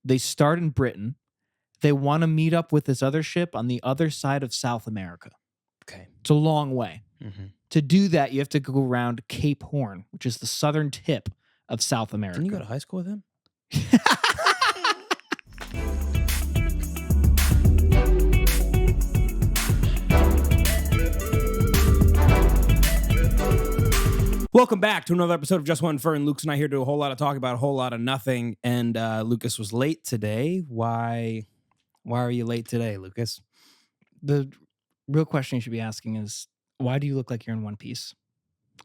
They start in Britain. They want to meet up with this other ship on the other side of South America. Okay. It's a long way. Mm-hmm. To do that, you have to go around Cape Horn, which is the southern tip of South America. Didn't you go to high school with him? Welcome back to another episode of JustOneFern. Luke's not here to do a whole lot of talk about a whole lot of nothing. And Lucas was late today. Why are you late today, Lucas? The real question you should be asking is, why do you look like you're in one piece?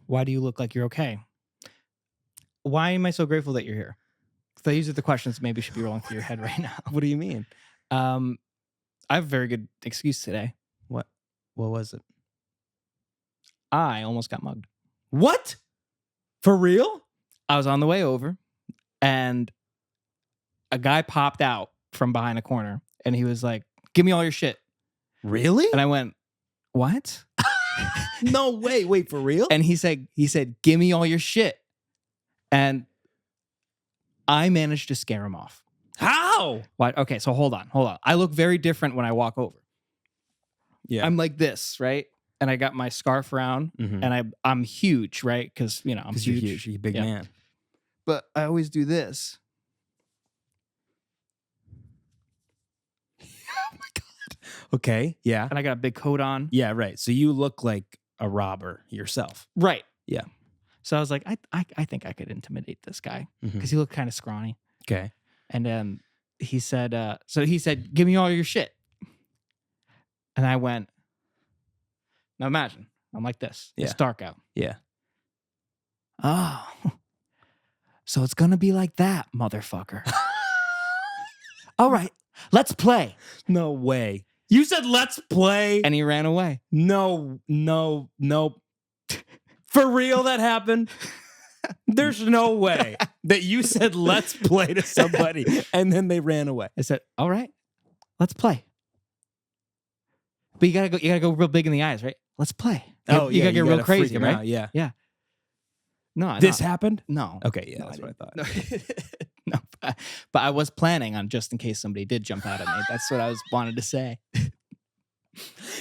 Why do you look like you're okay? Why am I so grateful that you're here? These are the questions that maybe should be rolling through your head right now. What do you mean? I have a very good excuse today. What was it? I almost got mugged. What? For real? I was on the way over, and a guy popped out from behind a corner, and he was like, "Give me all your shit." Really? And I went, "What?" No way. Wait, for real? And he said, "Give me all your shit." And I managed to scare him off. How? What? Okay, so hold on. I look very different when I walk over. Yeah. I'm like this, right? And I got my scarf around, and I'm huge, right? Because, I'm huge. You're huge. You're a big man. But I always do this. Oh my God. Okay. Yeah. And I got a big coat on. Yeah, right. So you look like a robber yourself. Right. Yeah. So I was like, I think I could intimidate this guy because he looked kind of scrawny. Okay. And he said, "Give me all your shit." And I went, now imagine, I'm like this. Yeah. It's dark out. Yeah. Oh, so it's going to be like that, motherfucker. All right, let's play. No way. You said let's play. And he ran away. No. For real that happened? There's no way that you said let's play to somebody and then they ran away. I said, all right, let's play. But you gotta go real big in the eyes, right? Let's play. You gotta get real crazy, right? Out, yeah. No, this happened? No. Okay, yeah, No, that's what I thought. No, but I was planning on just in case somebody did jump out at me. That's what I wanted to say.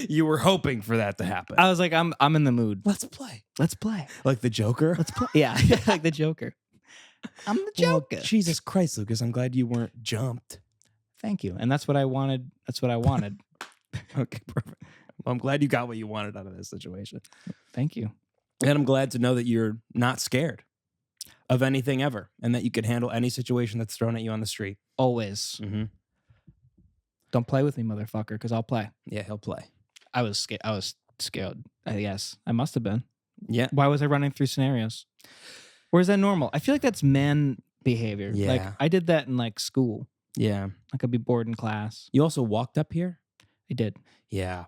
You were hoping for that to happen. I was like, I'm in the mood. Let's play. Let's play. Like the Joker? Let's play. Yeah, like the Joker. I'm the Joker. Well, Jesus Christ, Lucas, I'm glad you weren't jumped. Thank you. And that's what I wanted. Okay, perfect. Well, I'm glad you got what you wanted out of this situation. Thank you. And I'm glad to know that you're not scared of anything ever and that you can handle any situation that's thrown at you on the street. Always. Mm-hmm. Don't play with me, motherfucker, because I'll play. Yeah, he'll play. I was scared. I guess. I must have been. Yeah. Why was I running through scenarios? Or is that normal? I feel like that's man behavior. Yeah. Like, I did that in like school. Yeah. Like, I'd be bored in class. You also walked up here? I did. Yeah.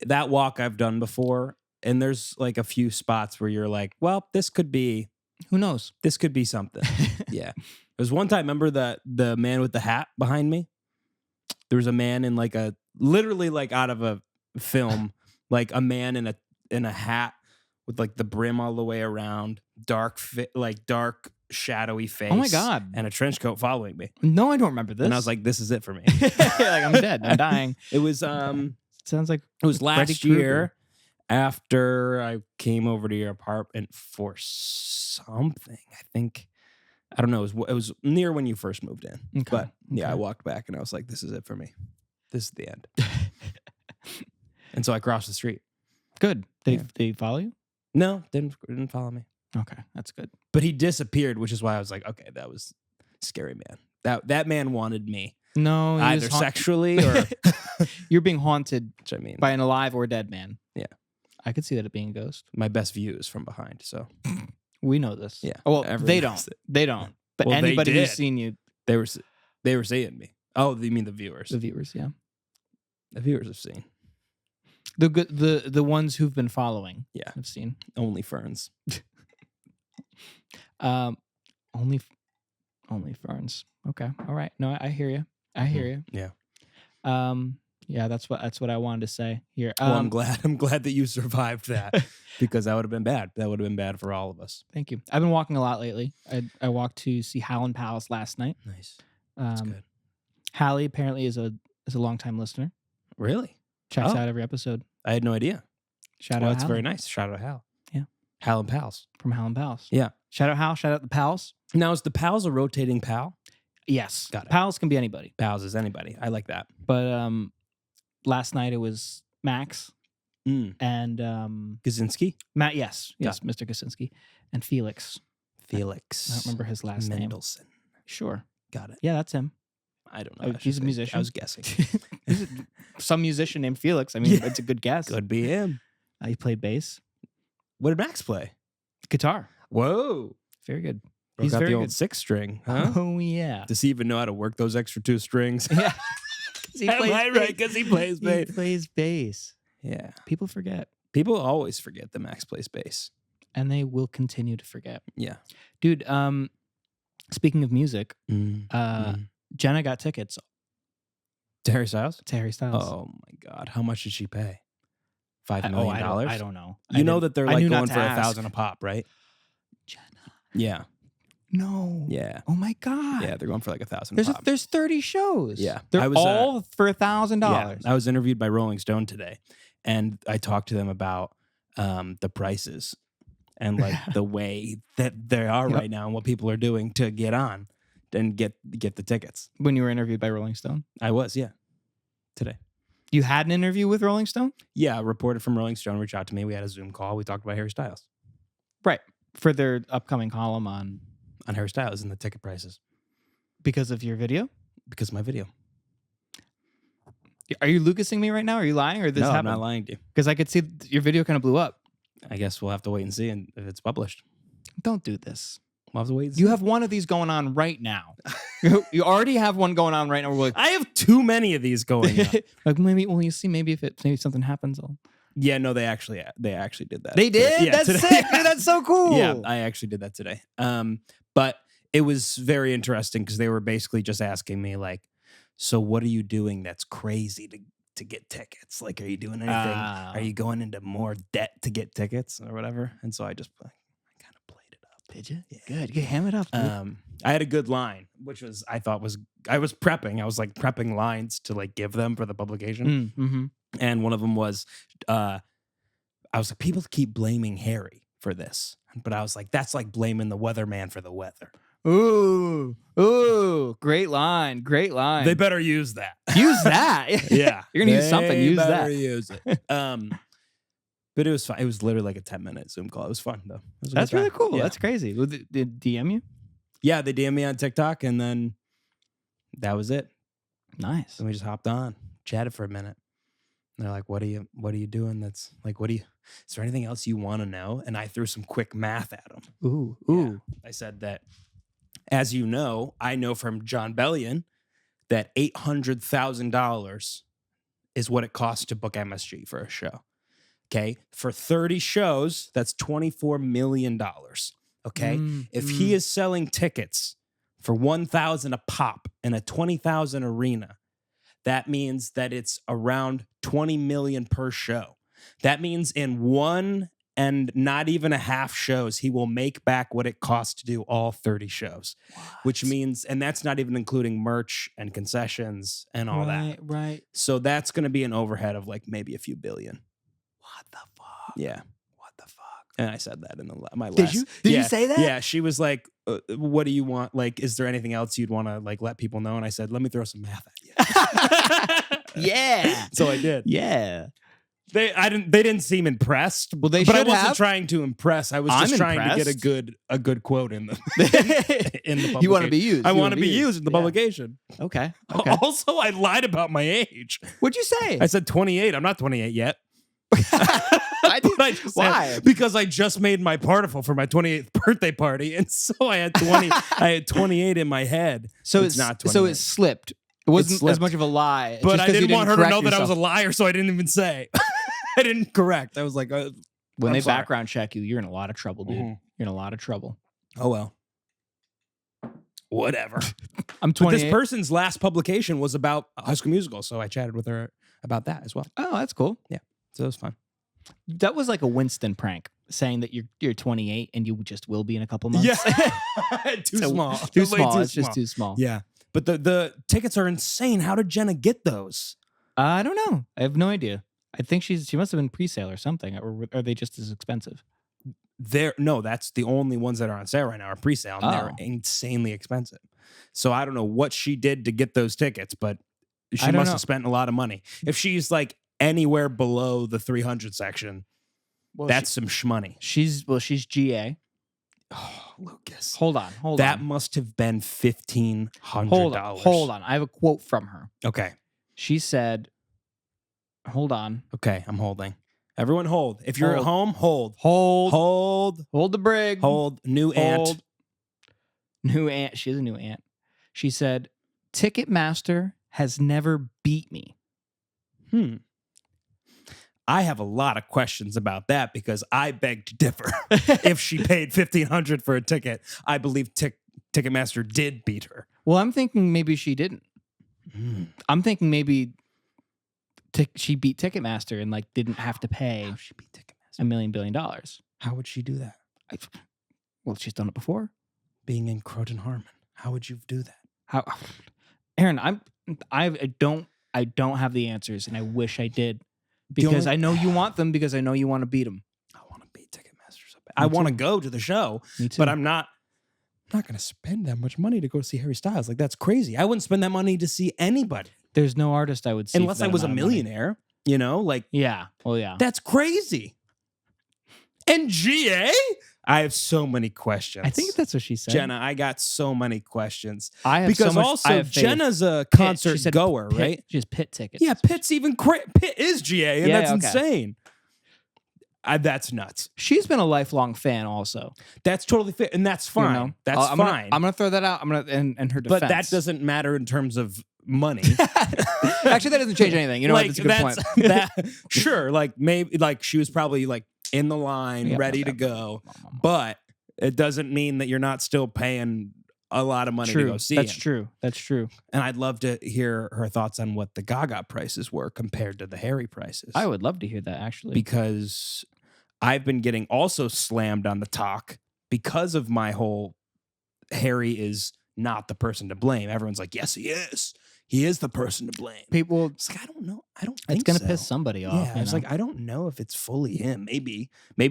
That walk I've done before, and there's like a few spots where you're like, well, this could be... Who knows? This could be something. Yeah. There's one time, remember the man with the hat behind me? There was a man in like literally like out of a film, like a man in a hat with like the brim all the way around, dark shadowy face. Oh my God. And a trench coat following me. No, I don't remember this. And I was like, this is it for me. like, I'm dead. I'm dying. It was Sounds like it was Freddy last Krueger. year after I came over to your apartment for something. I think I don't know. It was near when you first moved in. Okay. But yeah, Okay. I walked back and I was like, this is it for me. This is the end. And so I crossed the street. Good. They follow you? No, didn't follow me. Okay, that's good. But he disappeared, which is why I was like, okay, that was scary, man. That man wanted me. No, Either sexually or you're being haunted which I mean by an alive or dead man. Yeah. I could see that it being a ghost. my best view is from behind. So We know this. yeah. Oh, well, everyone they knows don't. it. They don't. But Well, they anybody who's did. seen you, They were seeing me. Oh, you mean the viewers? the viewers, yeah. The viewers have seen. The ones who've been following, Yeah. have seen. Only Ferns. Only Ferns. Okay. All right. No, I hear you. I hear you. Yeah. Yeah, that's what I wanted to say here. Well, I'm glad that you survived that because that would have been bad. That would have been bad for all of us. Thank you. I've been walking a lot lately. I walked to see Howland Palace last night. Nice. That's good. Hallie apparently is a longtime listener. Really? Checks Oh. out every episode. I had no idea. Shout Well, out that's Hallie very nice. Shout out Hal. Yeah. Hal and Pals. from Hal and Pals. Yeah. Shout out Hal. Shout out the Pals. Now, is the Pals a rotating pal? Yes. Got it. Pals can be anybody. Pals is anybody. I like that. But last night it was Max and Kaczynski? Matt. Yes, Mr. Kaczynski and Felix. Felix. I don't remember his last name. Mendelsohn. Sure. Got it. Yeah, that's him. I don't know. He's a musician. I was guessing. Some musician named Felix. I mean, it's a good guess. Could be him. He played bass, What did Max play? guitar. Whoa. Very good. He's He's got very the old good. 6-string, huh? Oh yeah. Does he even know how to work those extra 2 strings? Yeah. He Am I right? Because he plays He bass. plays bass. Yeah. People forget, People always forget that Max plays bass. and they will continue to forget. Yeah. Dude, speaking of music, Jenna got tickets To Harry Styles? to Harry Styles. Oh my God. How much did she pay? $5 I million? don't know. You know that they're I like knew not going to for ask. $1,000 a pop, right? Jenna. Yeah. No. Yeah. Oh my God. Yeah. They're going for like $1,000 a pop. There's 30 shows. Yeah. They're I was, all for $1,000. Yeah, I was interviewed by Rolling Stone today, and I talked to them about the prices and like the way that they are Yep. right now and what people are doing to get on and get the tickets. When you were interviewed by Rolling Stone, I was, yeah, today. you had an interview with Rolling Stone, Yeah, a reporter from Rolling Stone reached out to me. We had a Zoom call. We talked about Harry Styles right? For their upcoming column on Harry Styles and the ticket prices because of your video. because of my video. Are you Lucasing me right now? Are you lying, or this No, I'm happened? not lying to you. Because I could see your video kind of blew up. I guess we'll have to wait and see if it's published. Don't do this. We'll have to wait and see. You have one of these going on right now. You already have one going on right now. We're like, I have too many of these going on. like maybe. Well, you see, maybe if something happens, Yeah, no, they actually did that. they did. Yeah, That's today. sick. Dude, that's so cool. Yeah, I actually did that today. But it was very interesting because they were basically just asking me like, so what are you doing that's crazy to get tickets? Like, are you doing anything? Are you going into more debt to get tickets or whatever? And so I just kind of played it up. Did you? Yeah. Good. Good. Ham it up. Dude. I had a good line, which was I was prepping. I was like prepping lines to like give them for the publication. Mm-hmm. And one of them was, I was like, people keep blaming Harry for this. But I was like, that's like blaming the weatherman for the weather. Ooh, great line. Great line. They better use that. use that. Yeah. You're going to use something. Use better that. use it. But it was fun. It was literally like a 10-minute Zoom call. It was fun, though. It was a That's good really time. cool. Yeah. That's crazy. Did DM you? Yeah, they DM'd me on TikTok, and then that was it. Nice. And we just hopped on, chatted for a minute. And they're like, what are you doing? That's like, is there anything else you want to know? And I threw some quick math at them. Ooh. I said that, as you know, I know from John Bellion that $800,000 is what it costs to book MSG for a show. Okay. For 30 shows, that's $24 million. Okay. If he is selling tickets for $1,000 a pop in a 20,000 arena, that means that it's around 20 million per show. That means in one and not even a half shows, he will make back what it costs to do all 30 shows. Which means, and that's not even including merch and concessions and all that. Right. So that's going to be an overhead of like maybe a few billion. What the fuck? Yeah. What the fuck? And I said that in my last. Did you? Did yeah, you say that? Yeah. She was like, what do you want? Like, is there anything else you'd want to like let people know? And I said, let me throw some math at you. Yeah. So I did. Yeah. They didn't seem impressed. Well, they but I should wasn't have. trying to impress. I was I'm just trying to get impressed. a good quote in the in the publication. You want to be used. I You want wanna to be used in the Yeah. publication. Okay. Also, I lied about my age. What'd you say? I said 28. I'm not 28 yet. I did- But I just Why? said, because I just made my particle for my 28th birthday party, and so I had 20. I had 28 in my head. So it's not 28. So it slipped. It wasn't as slipped. much of a lie. But just I 'cause you didn't want her to correct know that I was a yourself. liar, so I didn't even say. I didn't correct. I was like, When I'm they sorry. background check you, you're in a lot of trouble, dude. Mhm. You're in a lot of trouble. oh well. Whatever. I'm But 28. this person's last publication was about High School Musical, so I chatted with her about that as well. Oh, that's cool. So it was fun. That was like a Winston prank, saying that you're 28 and you just will be in a couple months. Yeah. Too So- small. Too Way small. It's just too small. Yeah. But the tickets are insane. How did Jenna get those? I don't know. I have no idea. I think she must have been pre-sale or something, or are they just as expensive? No, that's the only ones that are on sale right now are pre-sale. And they're Oh. insanely expensive. So I don't know what she did to get those tickets, but she I don't must know. have spent a lot of money. If she's like anywhere below the 300 section, Well, that's some shmoney. she's GA. Oh, Lucas. Hold on. That must have been $1,500. Hold on. I have a quote from her. Okay. She said, hold on. Okay, I'm holding. Everyone hold. If you're at home, hold. Hold. Hold. Hold the brig. Hold. New aunt. New aunt. She is a new aunt. She said, Ticketmaster has never beat me. I have a lot of questions about that because I beg to differ. If she paid $1,500 for a ticket, I believe Ticketmaster did beat her. Well, I'm thinking maybe she didn't. I'm thinking maybe she beat Ticketmaster and like didn't have to pay She beat Ticketmaster. $1 million billion. How would she do that? Well, she's done it before. Being in Croton Harmon, how would you do that? How, Aaron? I don't have the answers, and I wish I did because I know you want them because I know you want to beat them. I want to beat Ticketmaster so bad. I want to go to the show, Me too. but I'm not going to spend that much money to go see Harry Styles. Like, that's crazy. I wouldn't spend that money to see anybody. There's no artist I would see Unless I was a millionaire, you know? Like, yeah. Well, yeah. that's crazy. And GA? I have so many questions. I think that's what she said. Jenna, I got so many questions. I have because so much, also I have faith. Jenna's a Pitt, concert she said goer, Pitt, right? She has Pitt tickets. Yeah, Pitt's even Pitt is GA, and Yeah, that's okay. insane. That's nuts. She's been a lifelong fan, also. That's totally fit, and that's fine. You know? That's I'm fine. gonna throw that out. I'm gonna in her defense. But that doesn't matter in terms of money. Actually, that doesn't change anything. You know like, what? That's a good point. Sure, like maybe like she was probably like in the line, Yep, ready yep, to yep. go, but it doesn't mean that you're not still paying a lot of money to go see That's him. true. That's true. And I'd love to hear her thoughts on what the Gaga prices were compared to the Harry prices. I would love to hear that actually. Because I've been getting also slammed on the talk because of my whole Harry is not the person to blame. Everyone's like, yes, he is. He is the person to blame. People, It's like, I don't know. I don't think it's gonna so. piss somebody off. Yeah, you it's know? like, I don't know if it's fully him. Maybe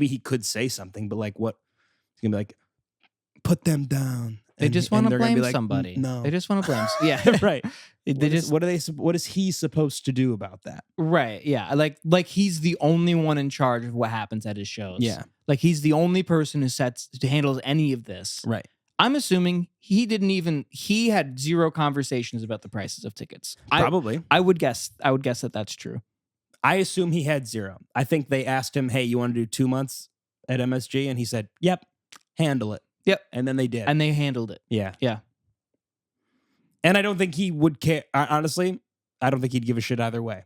he could say something, but like what? He's going to be like, put them down. They just want to they're gonna blame be like, somebody. No. They just want to blame. Yeah, right. What What is he supposed to do about that? Right. Yeah. Like he's the only one in charge of what happens at his shows. Yeah. Like he's the only person who handles any of this. Right. I'm assuming he had zero conversations about the prices of tickets. Probably. I would guess that that's true. I assume he had zero. I think they asked him, hey, you want to do 2 months at MSG? And he said, yep, handle it. Yep. And then they did. And they handled it. yeah. Yeah. And I don't think he would care. Honestly, I don't think he'd give a shit either way.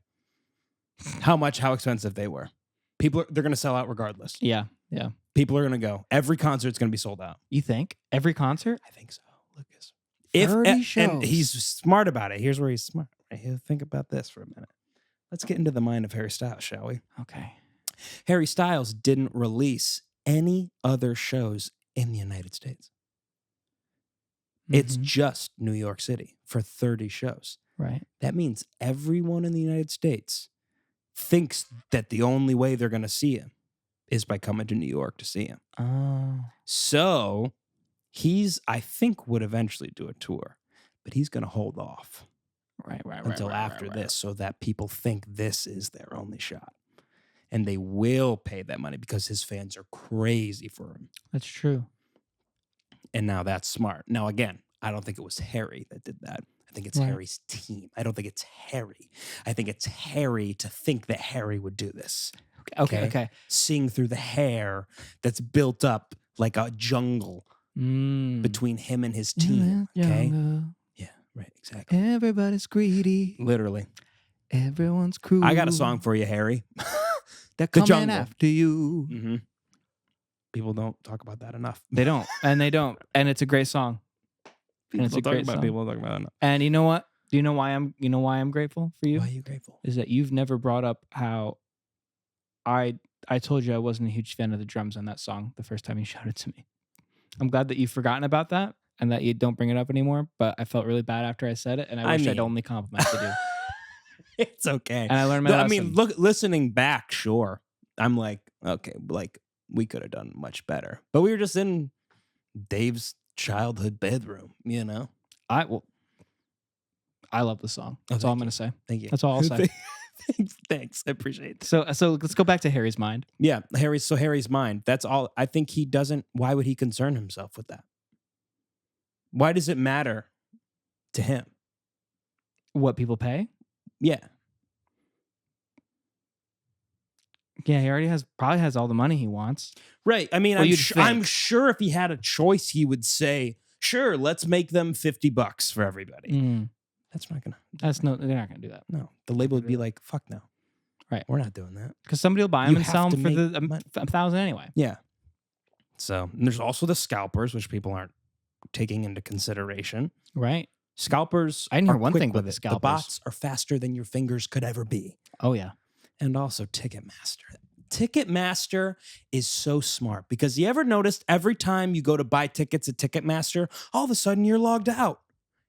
How expensive they were. They're going to sell out regardless. Yeah. Yeah. People are going to go. Every concert's going to be sold out. You think? Every concert? I think so, Lucas. 30 And shows. he's smart about it. Here's where he's smart. Right here, think about this for a minute. Let's get into the mind of Harry Styles, shall we? Okay. Harry Styles didn't release any other shows in the United States. It's Mhm. just New York City for 30 shows. Right. That means everyone in the United States thinks that the only way they're going to see him is by coming to New York to see him. Oh. So I think, would eventually do a tour, but he's going to hold off Right. until after this so that people think this is their only shot. And they will pay that money because his fans are crazy for him. That's true. And now that's smart. Now, again, I don't think it was Harry that did that. I think it's Right. Harry's team. I don't think it's Harry. I think it's Harry to think that Harry would do this. Okay. Seeing through the hair that's built up like a jungle Mm. between him and his team. Okay? Yeah, right, exactly. Everybody's greedy. Literally. Everyone's cruel. I got a song for you, Harry. They're The coming Jungle. after you. Mm-hmm. People don't talk about that enough. They don't. And it's a great song. And it's a great song. People don't talk about it enough. And you know what? Do you know why I'm grateful for you? Why are you grateful? Is that you've never brought up how I told you I wasn't a huge fan of the drums on that song the first time you showed it to me. I'm glad that you've forgotten about that. and that you don't bring it up anymore. But I felt really bad after I said it, and I wish I'd mean- only complimented you. It's okay. And I learned my lesson. I mean, listening back, sure. I'm like, okay, like we could have done much better. But we were just in Dave's childhood bedroom, you know? I love the song. That's all I'm going to say. Thank you. That's all I'll say. Thanks. I appreciate that. So let's go back to Harry's mind. Yeah, Harry's mind. That's all. I think he doesn't. Why would he concern himself with that? Why does it matter to him? What people pay? Yeah. Yeah, he already probably has all the money he wants. Right. I mean, Well, I'm sure if he had a choice, he would say, sure, let's make them $50 for everybody. That's not going to. They're not going to do that. No. The label would be like, fuck no. Right. We're not doing that. Because somebody will buy them and sell them for the 1,000 anyway. Yeah. So, and there's also the scalpers, which people aren't taking into consideration. Right. Scalpers. I didn't hear are one quick thing with about the it. scalpers. The bots are faster than your fingers could ever be. Oh, yeah. And also Ticketmaster. Ticketmaster is so smart because you ever noticed every time you go to buy tickets at Ticketmaster, all of a sudden you're logged out.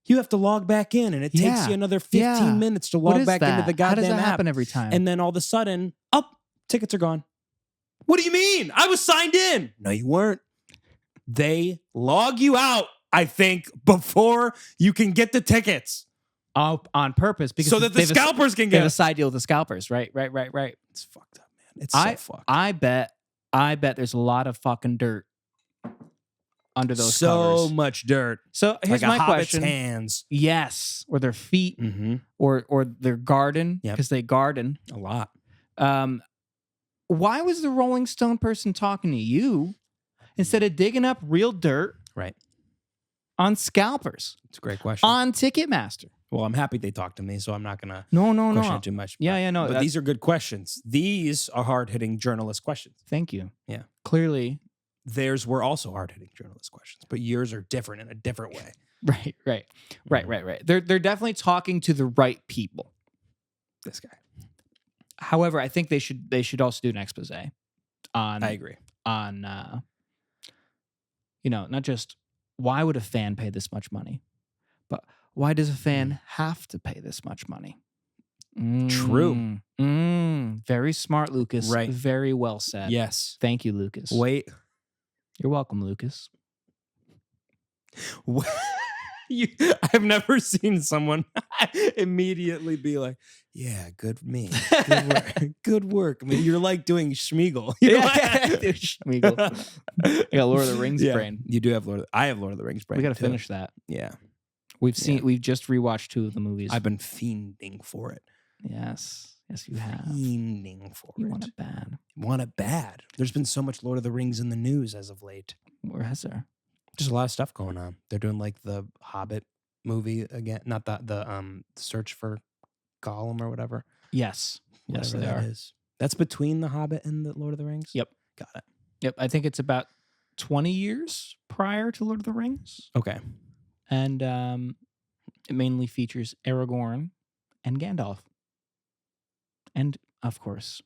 You have to log back in and it takes you another 15 minutes to log back into the goddamn How does that app. happen every time? And then all of a sudden, tickets are gone. What do you mean? I was signed in. No, you weren't. They log you out, I think, before you can get the tickets. On purpose, because so that the scalpers can they have get a side deal with the scalpers. Right. It's fucked up, man. It's so fucked. I bet there's a lot of fucking dirt under those so covers. much dirt. So here's like my a hobbit's question. hands. Yes, or their feet, or their garden, because they garden a lot. Why was the Rolling Stone person talking to you instead of digging up real dirt? Right. On scalpers. It's a great question. On Ticketmaster. Well, I'm happy they talked to me, so I'm not gonna question it too much. No. But these are good questions. These are hard-hitting journalist questions. Thank you. Yeah. Clearly. Theirs were also hard-hitting journalist questions, but yours are different in a different way. Right. They're definitely talking to the right people. This guy. However, I think they should also do an expose on. I agree. On not just why would a fan pay this much money, but why does a fan have to pay this much money? True. Very smart, Lucas. Right. Very well said. Yes. Thank you, Lucas. Wait. You're welcome, Lucas. I've never seen someone immediately be like, yeah, good for me. Good work. I mean, you're like doing Schmeagol. Schmeagol. You got Lord of the Rings brain. You do have I have Lord of the Rings brain. We got to finish that. Yeah. We've just rewatched 2 of the movies. I've been fiending for it. Yes, you have. Fiending for it. You want it bad. Want it bad. There's been so much Lord of the Rings in the news as of late. Where has there? Just a lot of stuff going on. They're doing like the Hobbit movie again, not the Search for Gollum or whatever. Yes, they are. That's between the Hobbit and the Lord of the Rings. Yep, got it. Yep, I think it's about 20 years prior to Lord of the Rings. Okay, and it mainly features Aragorn and Gandalf, and of course,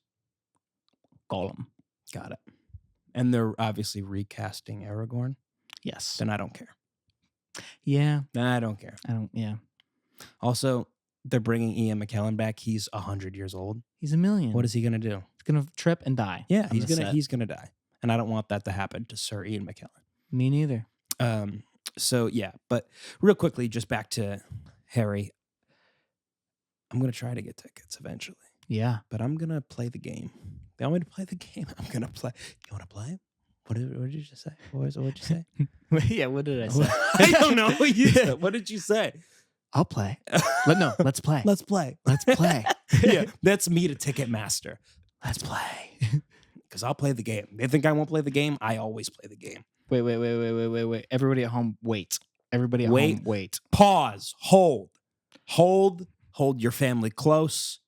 Gollum. Got it. And they're obviously recasting Aragorn. Yes. Then I don't care. Yeah. Then I don't care. Yeah. Also, they're bringing Ian McKellen back. He's 100 years old. He's a million. What is he gonna do? He's gonna trip and die. Yeah, he's gonna die, and I don't want that to happen to Sir Ian McKellen. Me neither. So yeah, but real quickly, just back to Harry. I'm gonna try to get tickets eventually. Yeah, but I'm gonna play the game. They want me to play the game. I'm gonna play. You want to play? What did you just say? What did you say? Yeah, what did I say? I don't know what you said. What did you say? I'll play. Let's play. Let's play. Let's play. Yeah, that's me to Ticketmaster. Let's play. Because I'll play the game. They think I won't play the game. I always play the game. Wait. Everybody at home, wait. Everybody at home, wait. Pause. Hold your family close.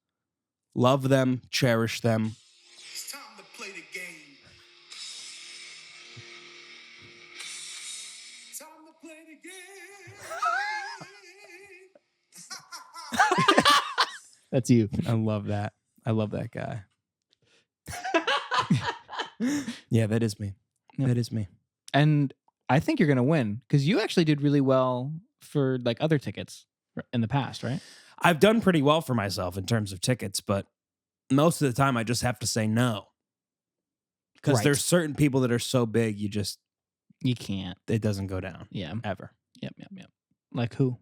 Love them. Cherish them. It's time to play the game. Time to play the game. That's you. I love that. I love that guy. Yeah, that is me. Yep. That is me. And I think you're gonna win because you actually did really well for like other tickets in the past, right? I've done pretty well for myself in terms of tickets, but most of the time I just have to say no. Because Right. there's certain people that are so big, You can't. it doesn't go down Yeah. ever. Yep. Like who?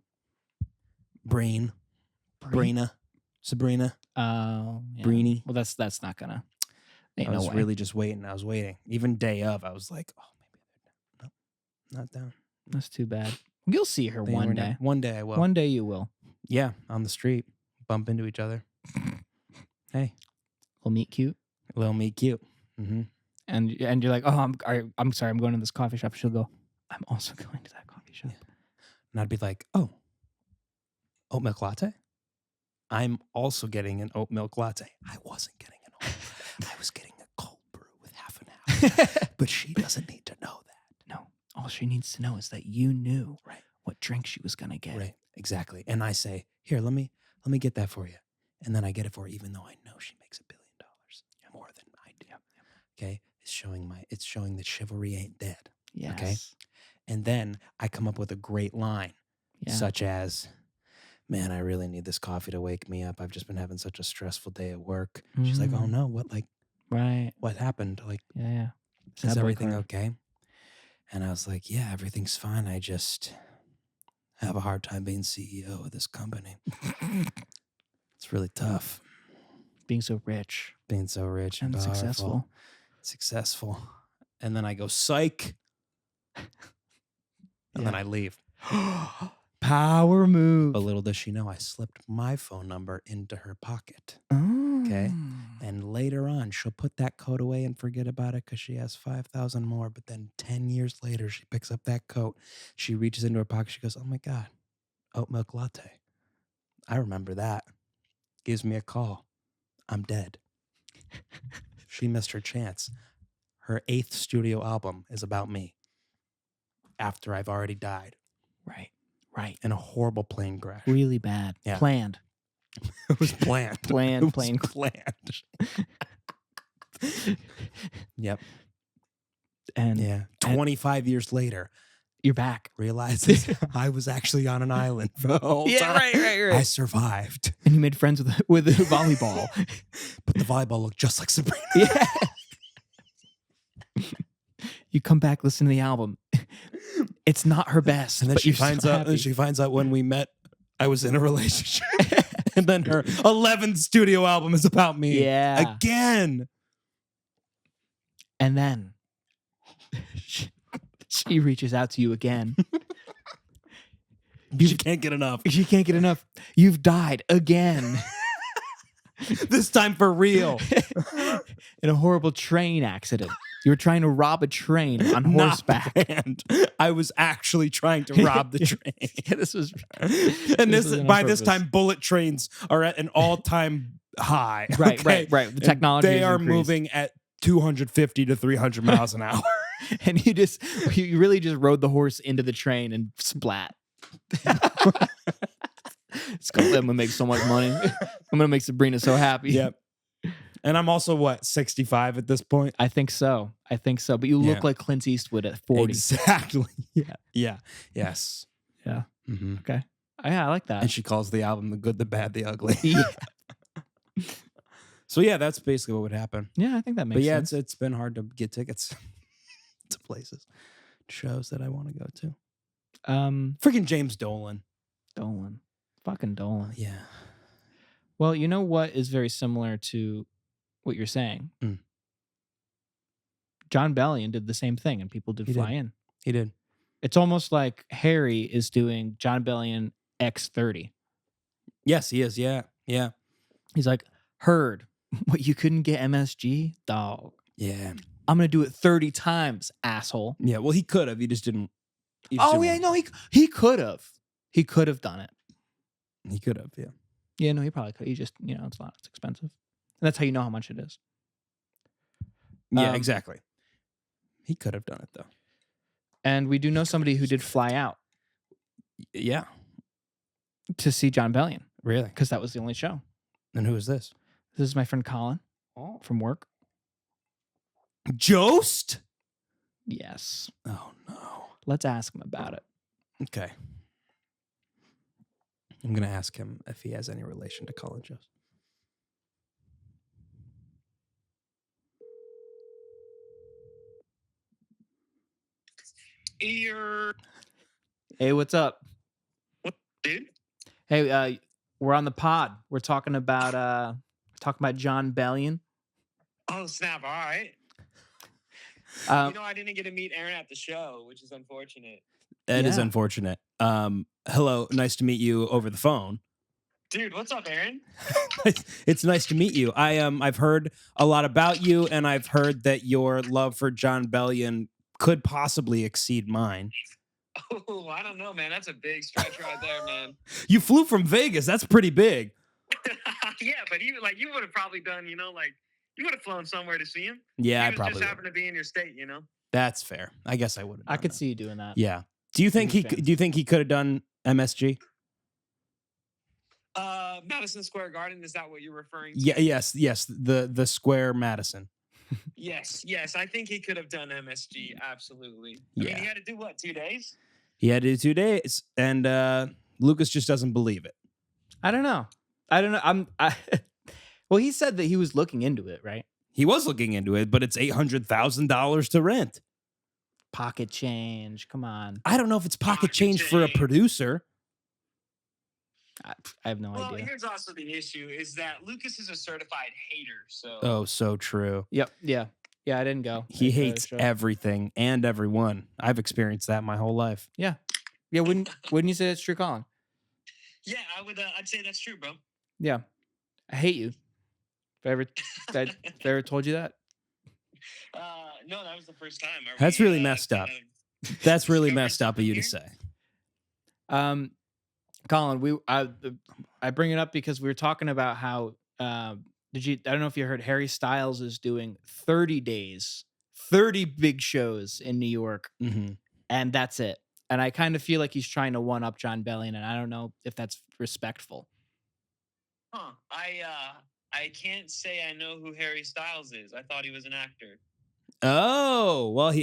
Breen, Brina, Sabrina, Oh, yeah. Breenie. Well, that's not gonna. Ain't I no was way. really just waiting. I was waiting. Even day of, I was like, oh, maybe no, not down. That's too bad. You'll see her They one were day. never- One day I will. One day you will. Yeah, on the street, bump into each other. Hey, We'll meet cute. little me cute. Mm-hmm. And you're like, oh, I'm sorry, I'm going to this coffee shop. She'll go, I'm also going to that coffee shop. Yeah. And I'd be like, oh, oat milk latte? I'm also getting an oat milk latte. I wasn't getting an oat milk. I was getting a cold brew with half and half. But she doesn't need to know that. No, all she needs to know is that you knew Right. what drink she was gonna get. Right. Exactly. And I say, here, let me get that for you. And then I get it for her, even though I know she makes $1 billion more than I do. Okay. It's showing that chivalry ain't dead. Yes. Okay. And then I come up with a great line, Yeah. such as, man, I really need this coffee to wake me up. I've just been having such a stressful day at work. She's like, oh no, Right. what happened? Like, Yeah. is everything her. okay? And I was like, yeah, everything's fine. I just have a hard time being CEO of this company. It's really tough Being so rich being so rich and and powerful, successful. And then I go, psych. And then I leave. Power move. But little does she know, I slipped my phone number into her pocket. Okay. And later on, she'll put that coat away and forget about it because she has 5,000 more. But then 10 years later, she picks up that coat. She reaches into her pocket. She goes, oh my God, oat milk latte. I remember that. Gives me a call. I'm dead. She missed her chance. Her 8th studio album is about me after I've already died Right. in a horrible plane crash. Really bad. Yeah. Planned. It was planned. Planned. It was planned. Yep. And Yeah. 25 years later, you're back. realizes I was actually on an island for the whole time. right. I survived. And you made friends with the volleyball. But the volleyball looked just like Sabrina. Yeah. You come back, listen to the album. It's not her best. And then but she you're so finds out. happy. She finds out when we met, I was in a relationship. And then her 11th studio album is about me. Yeah. Again. And then she reaches out to you again. She can't get enough. She can't get enough. You've died again. This time for real. In a horrible train accident. You were trying to rob a train on Not horseback. planned. I was actually trying to rob the train. Yeah, this was And This this wasn't on by this purpose. time, bullet trains are at an all-time high. right. The And technology they has are increased. moving at 250 to 300 miles an hour. And you really just rode the horse into the train and splat. It's called, I'm gonna make so much money. I'm gonna make Sabrina so happy. Yep. And I'm also, what, 65 at this point? I think so. But you look Yeah. like Clint Eastwood at 40. Exactly. Yeah. Yes. Yeah. Mm-hmm. Okay. Yeah, I like that. And she calls the album The Good, the Bad, the Ugly. Yeah. So yeah, that's basically what would happen. Yeah, I think that makes But yeah, sense. it's been hard to get tickets to places, shows that I want to go to. Freaking James Dolan. Dolan. Fucking Dolan. Yeah. Well, you know what is very similar to what you're saying? Mm. John Bellion did the same thing and people did He fly did. in. He did. It's almost like Harry is doing John Bellion X30. Yes, he is. Yeah. Yeah. He's like, heard what you couldn't get MSG? Dog. Yeah. I'm going to do it 30 times, asshole. Yeah. Well, he could have. He just didn't. Oh, yeah, no, he could have. He could have done it. He could have. Yeah. Yeah, no, he probably could. He just, it's not, it's expensive. And that's how you know how much it is. Yeah, exactly. He could have done it though. And we do know somebody who did fly out Yeah. to see John Bellion Really? because that was the only show. And who is this? This is my friend Colin from work. Jost? Yes. Oh no. Let's ask him about it. Okay. I'm going to ask him if he has any relation to Colin Jost. Ear. Hey, what's up? What, dude? Hey, we're on the pod. We're talking about John Bellion. Oh, snap. All right. Um, I didn't get to meet Aaron at the show, which is unfortunate. That is Yeah. unfortunate. Hello, nice to meet you over the phone. Dude, what's up, Aaron? It's nice to meet you. I've heard a lot about you, and I've heard that your love for John Bellion could possibly exceed mine. Oh, I don't know, man. That's a big stretch right there, man. You flew from Vegas. That's pretty big. Yeah, but you would have probably done, you would have flown somewhere to see him. Yeah, He I was probably just would. happened to be in your state, That's fair. I guess I would have. I could see you doing that. Yeah. Do you think Huge fans. Do you think he could have done MSG? Madison Square Garden, is that what you're referring to? Yeah. Yes. The Square Madison. Yes. I think he could have done MSG, absolutely. I Yeah. mean, he had to do what, 2 days? He had to do 2 days, and Lucas just doesn't believe it. I don't know. Well, he said that he was looking into it, right? He was looking into it, but it's $800,000 to rent. Pocket change. Come on. I don't know if it's pocket Pocket change for a change. producer. I have no Well, idea. here's also the issue is that Lucas is a certified hater, so... Oh, so true. Yep. Yeah. Yeah. I didn't go. He I hates show. everything and everyone. I've experienced that my whole life. Yeah. Wouldn't you say that's true, Colin? Yeah, I'd say that's true, bro. Yeah. I hate you. If I ever told you that. No, that was the first time. Are That's we, really messed up. kind That's really discovering messed up of you to something say. Colin, I bring it up because we were talking about how I don't know if you heard Harry Styles is doing 30 days, 30 big shows in New York, Mm-hmm. and that's it. And I kind of feel like he's trying to one up John Bellion, and I don't know if that's respectful. Huh. I can't say I know who Harry Styles is. I thought he was an actor. Oh, well, he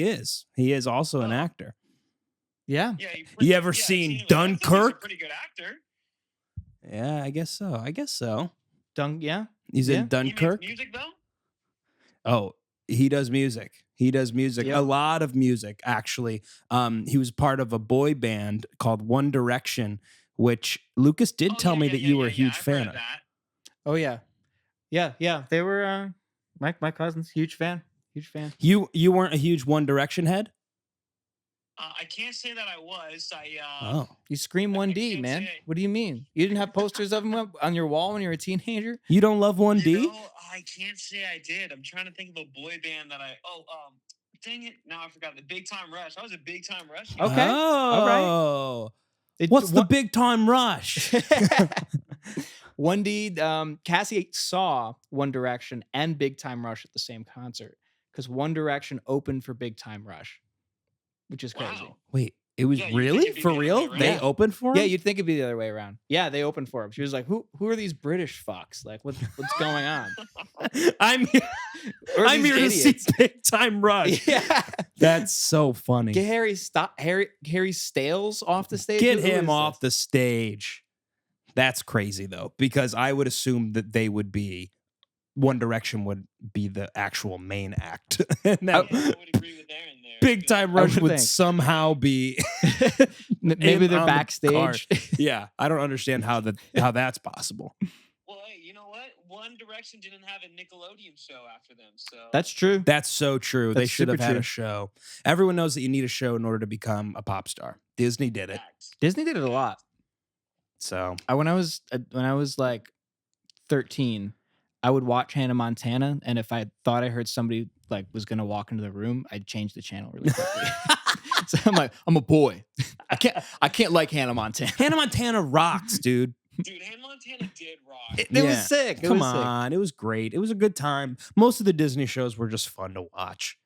is. He is also an Oh. actor. Yeah. Yeah, You ever I've seen him. I think he's a Dunkirk? pretty good actor. Yeah, I guess so. Yeah. He's Yeah. in He Dunkirk. makes music though. Oh, he does music. Yep. A lot of music, actually. He was part of a boy band called One Direction, which Lucas did tell me that you were a huge I've fan heard of. that. Oh yeah. Yeah. They were my cousin's huge fan. Huge fan. You weren't a huge One Direction head? I can't say that I was. Oh. You scream I 1D, can't man. say- What do you mean? You didn't have posters of him on your wall when you were a teenager? You don't love 1D? I can't say I did. I'm trying to think of a boy band that dang it. Now I forgot. The Big Time Rush. I was a Big Time Rush. Okay. All right. Oh. It- What's the one- big time rush? 1D, Cassie saw One Direction and Big Time Rush at the same concert because One Direction opened for Big Time Rush, which is crazy. Wow. Wait, it was Yeah, you think really it'd be for the other real? way around. They Yeah. opened for him? Yeah, you'd think it'd be the other way around. Yeah, they opened for him. She was like, "Who are these British fucks? Like, what's going on?" I'm here. Or I'm these here idiots. to see Big Time Rush. Yeah, That's so funny. get Harry Styles off the stage. Get Who him is off this? the stage. That's crazy though, because I would assume that they would be One Direction would be the actual main act, and Yeah, that I would agree with Aaron there. Big Time I Rush would would think. somehow be. Maybe in they're on the backstage. Yeah, I don't understand how that's possible. Well, hey, you know what? One Direction didn't have a Nickelodeon show after them, so That's true. That's so true. They That's should have super had true. a show. Everyone knows that you need a show in order to become a pop star. Disney did it. facts. Disney did it a lot. So When I was like 13, I would watch Hannah Montana, and if I thought I heard somebody like was gonna walk into the room, I'd change the channel really quickly. So I'm like, I'm a boy. I can't like Hannah Montana. Hannah Montana rocks, dude. Dude, Hannah Montana did rock. It Yeah. was sick. It Come was sick. on, it was great. It was a good time. Most of the Disney shows were just fun to watch.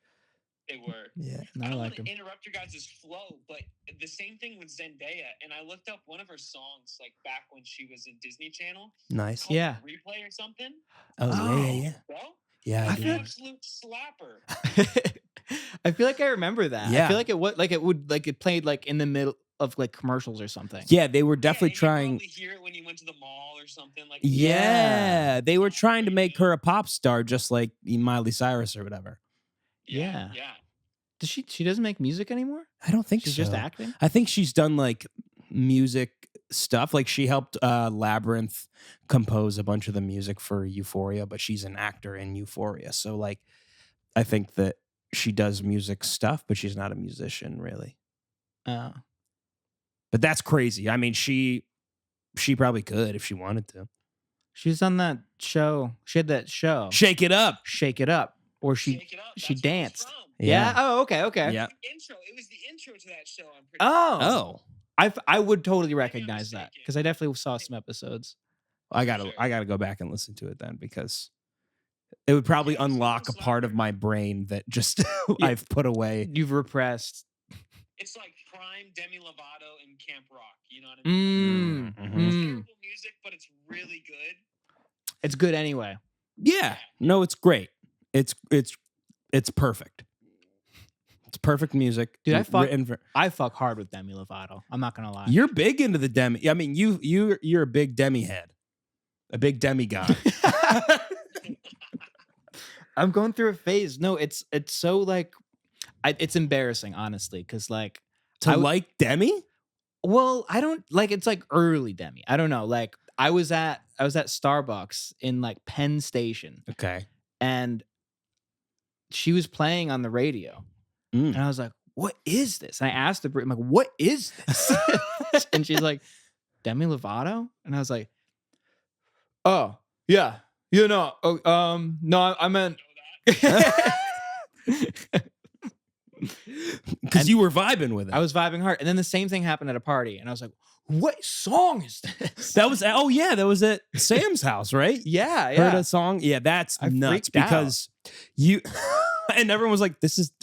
They were. Yeah. I I don't like want him. to interrupt your guys' flow, but the same thing with Zendaya, and I looked up one of her songs like back when she was in Disney Channel. Nice. Called Yeah. Replay or something. Oh, yeah. Bro, Yeah, I I an feel- do. absolute slapper. I feel like I remember that. I Yeah. feel like it played like in the middle of like commercials or something. Yeah, they were definitely and you trying. probably hear it when you went to the mall or something like. Yeah, they were trying to make her a pop star, just like Miley Cyrus or whatever. Yeah. Yeah. Does she doesn't make music anymore? I don't think She's so. just acting? I think she's done like music stuff. Like she helped Labyrinth compose a bunch of the music for Euphoria, but she's an actor in Euphoria. So like I think that she does music stuff, but she's not a musician really. Oh. But that's crazy. I mean, she probably could if she wanted to. She was on that show. She had that show. Shake It Up. Shake It Up. Or she Shake It Up. she That's where it's danced. from. Yeah. Oh, okay. Yeah. Intro. It was the intro to that show. I'm pretty. Oh. Oh. I would totally I'm recognize that mistaken. because I definitely saw some episodes. I gotta go back and listen to it then because it would probably Yeah, it's unlock a almost part like- of my brain that just I've put away. You've repressed. It's like prime Demi Lovato in Camp Rock. You know what I mean? Mm. Mhm. It's Mm. terrible music, but it's really good. It's good anyway. Yeah. No, it's great. It's perfect. It's perfect music. Dude, written for- I fuck hard with Demi Lovato. I'm not gonna lie. You're big into the Demi. I mean, you're a big Demi head. A big demigod. I'm going through a phase. No, it's so like, it's embarrassing, honestly, because like, To I w- like Demi? well, I don't like. It's like early Demi. I don't know. Like, I was at Starbucks in like Penn Station, Okay. and she was playing on the radio, Mm. and I was like, "What is this?" And I asked the I'm like, "What is this?" And she's like, "Demi Lovato," and I was like, "Oh yeah, no, no, I meant." Because you were vibing with it. I was vibing hard, and then the same thing happened at a party, and I was like, "What song is this?" that was at Sam's house, right? yeah, Heard yeah. a song? Yeah, that's I nuts freaked out. because you and everyone was like,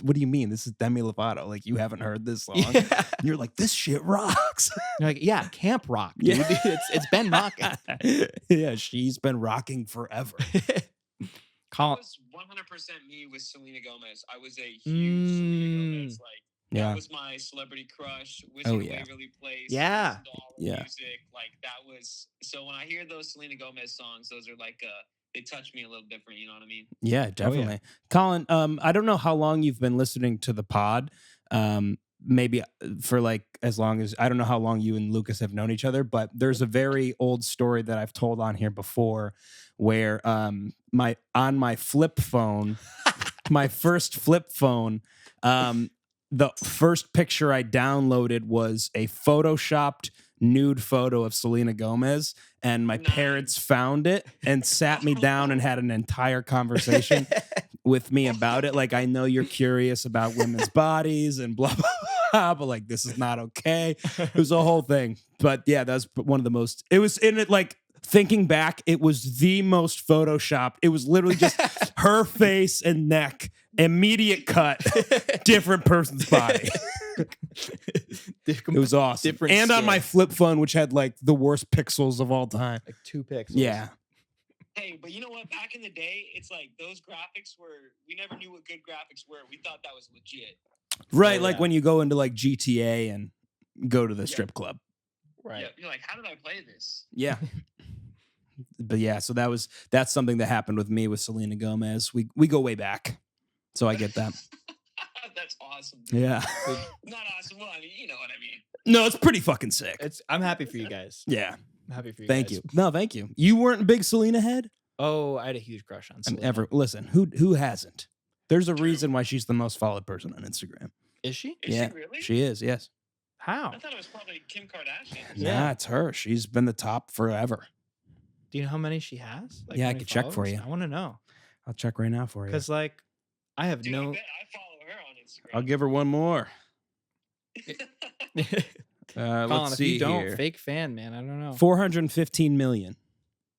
what do you mean? This is Demi Lovato. Like, you haven't heard this song. Yeah. And you're like, this shit rocks. You're like, yeah, camp rock, dude. Yeah. It's been rocking. Yeah, she's been rocking forever. Call It was 100% me with Selena Gomez. I was a huge Selena Gomez. Like, Yeah. that was my celebrity crush. Oh, Wizard yeah. Waverly Place. Yeah. listened to all her Yeah. Music. Like, that was. So when I hear those Selena Gomez songs, those are like, they touch me a little different. You know what I mean? Yeah, definitely. Colin, I don't know how long you've been listening to the pod. Maybe for like as long as I don't know how long you and Lucas have known each other, but there's a very old story that I've told on here before where my flip phone, my first flip phone, the first picture I downloaded was a photoshopped nude photo of Selena Gomez, and my Nice. parents found it and sat me down and had an entire conversation with me about it. Like, I know you're curious about women's bodies and blah, blah, blah, but like, this is not okay. It was a whole thing. But yeah, that's one of the most, it was in it, like, thinking back, it was the most photoshopped. It was literally just her face and neck, immediate cut, different person's body. It was awesome. Different And on skin. my flip phone, which had like the worst pixels of all time. like 2 pixels. Yeah. Hey, but you know what? Back in the day, it's like those graphics were. We never knew what good graphics were. We thought that was legit. Right. Oh, Like yeah. when you go into like GTA and go to the strip club. Right. Yeah, you're like, how did I play this? Yeah. But yeah, so that's something that happened with me with Selena Gomez. We go way back. So I get that. That's awesome. Dude. Yeah. Not awesome. Well, I mean, you know what I mean. No, it's pretty fucking sick. I'm happy for you guys. Yeah. I'm happy for you Thank guys. you. No, thank you. You weren't a big Selena head? Oh, I had a huge crush on I'm Selena. listen, who hasn't? There's a True. reason why she's the most followed person on Instagram. Is she? Is Yeah, she really? She is, yes. How? I thought it was probably Kim Kardashian. Yeah. Nah, it's her. She's been the top forever. Do you know how many she has? Yeah, how I many could check for followers? you. I want to know. I'll check right now for you. Because, like, I have Dude, I no. bet I follow her on Instagram. I'll give her one more. Colin, Let's if see you don't, here. fake fan, man. I don't know. 415 million.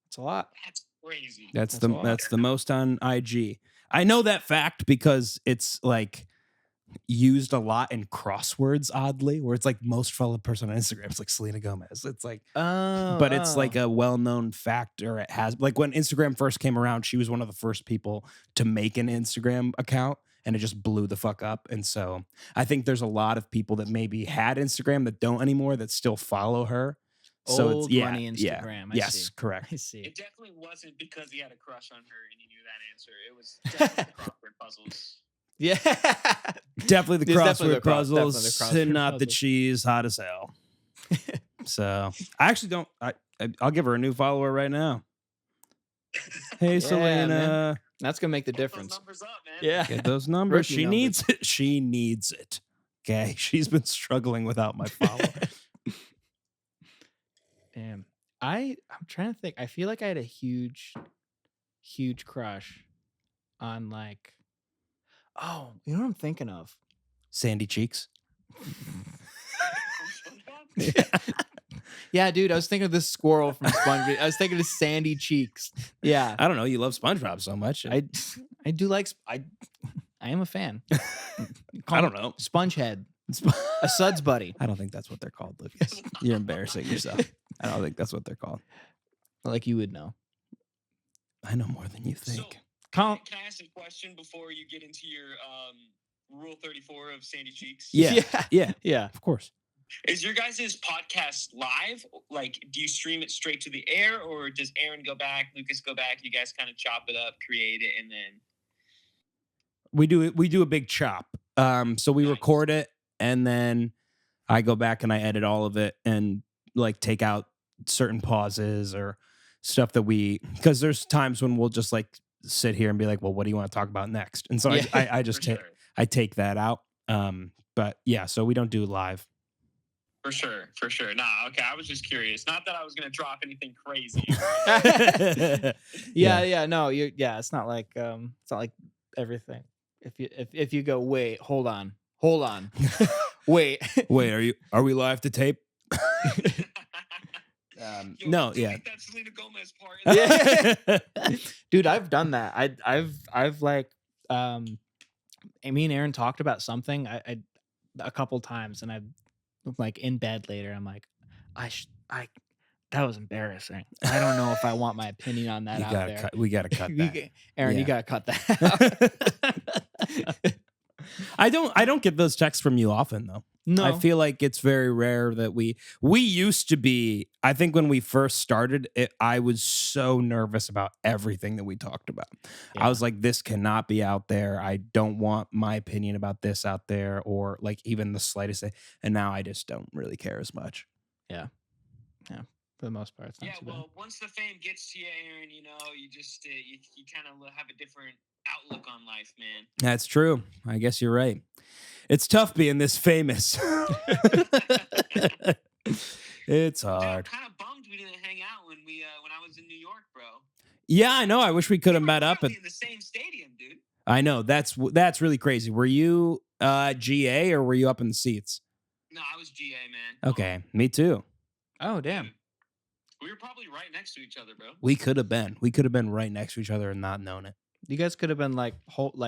It's a lot. That's crazy. That's That's a lot. that's the most on IG. I know that fact because it's like used a lot in crosswords, oddly, where it's like most followed person on Instagram. It's like Selena Gomez. It's like, Oh, but it's like a well-known fact, or it has like when Instagram first came around, she was one of the first people to make an Instagram account, and it just blew the fuck up. And so I think there's a lot of people that maybe had Instagram that don't anymore that still follow her. So Old it's money Instagram. I yes, see. correct. I see. It definitely wasn't because he had a crush on her and he knew that answer. It was definitely the crossword puzzles. Yeah. Definitely the It's crossword definitely the puzzles, crossword and not the puzzles. cheese hot as hell. So I actually don't. I'll give her a new follower right now. Hey, Yeah, Selena, man. That's gonna make the Put those difference. numbers up, man. Yeah. get those numbers. Rookie She numbers. needs it. She needs it. Okay, she's been struggling without my follower. Damn. I'm trying to think. I feel like I had a huge crush on like. Oh, you know what I'm thinking of? Sandy cheeks. Yeah, dude. I was thinking of this squirrel from SpongeBob. I was thinking of Sandy Cheeks. Yeah. I don't know. You love SpongeBob so much. I do like I am a fan. I don't know. Spongehead. A suds buddy. I don't think that's what they're called, Lucas. You're embarrassing yourself. I don't think that's what they're called. Like you would know. I know more than you So, think. Colin, can I ask a question before you get into your Rule 34 of Sandy Cheeks? Yeah. Yeah. Yeah. Of course. Is your guys' podcast live? Like, do you stream it straight to the air, or does Aaron go back, Lucas go back, you guys kind of chop it up, create it, and then We do a big chop. So we Nice. record it, and then I go back and I edit all of it and like take out certain pauses or stuff that because there's times when we'll just like sit here and be like, well, what do you want to talk about next? And so Yeah. I just for sure? I take that out. But yeah, so we don't do live. For sure. Nah, okay. I was just curious. Not that I was gonna drop anything crazy. Yeah. No, it's not like everything. If you go, wait, hold on. Wait. Wait, are we live to tape? Yo, No, delete yeah. that Selena Gomez part. Yeah. Dude, I've done that. I've like me and Aaron talked about something I a couple times, and I'm like in bed later. I'm like, that was embarrassing. I don't know if I want my opinion on that You out gotta there. cut. We gotta cut that. Aaron, Yeah. you gotta cut that out. I don't get those texts from you often though. No, I feel like it's very rare that we used to be. I think when we first started it, I was so nervous about everything that we talked about. I was like, this cannot be out there. I don't want my opinion about this out there, or like even the slightest thing. And now I just don't really care as much. for the most part, it's not Yeah, too bad. well, once the fame gets to you, Aaron, you just you kind of have a different outlook on life, man. That's true. I guess you're right. It's tough being this famous. It's Dude, I'm hard. kind of bummed we didn't hang out when I was in New York, bro. Yeah, I know. I wish we could have We were met up. literally in the same stadium, dude. I know that's really crazy. Were you GA or were you up in the seats? No, I was GA, man. Okay, me too. Oh damn. Dude, we were probably right next to each other, bro. We could have been. We could have been right next to each other and not known it. You guys could have been like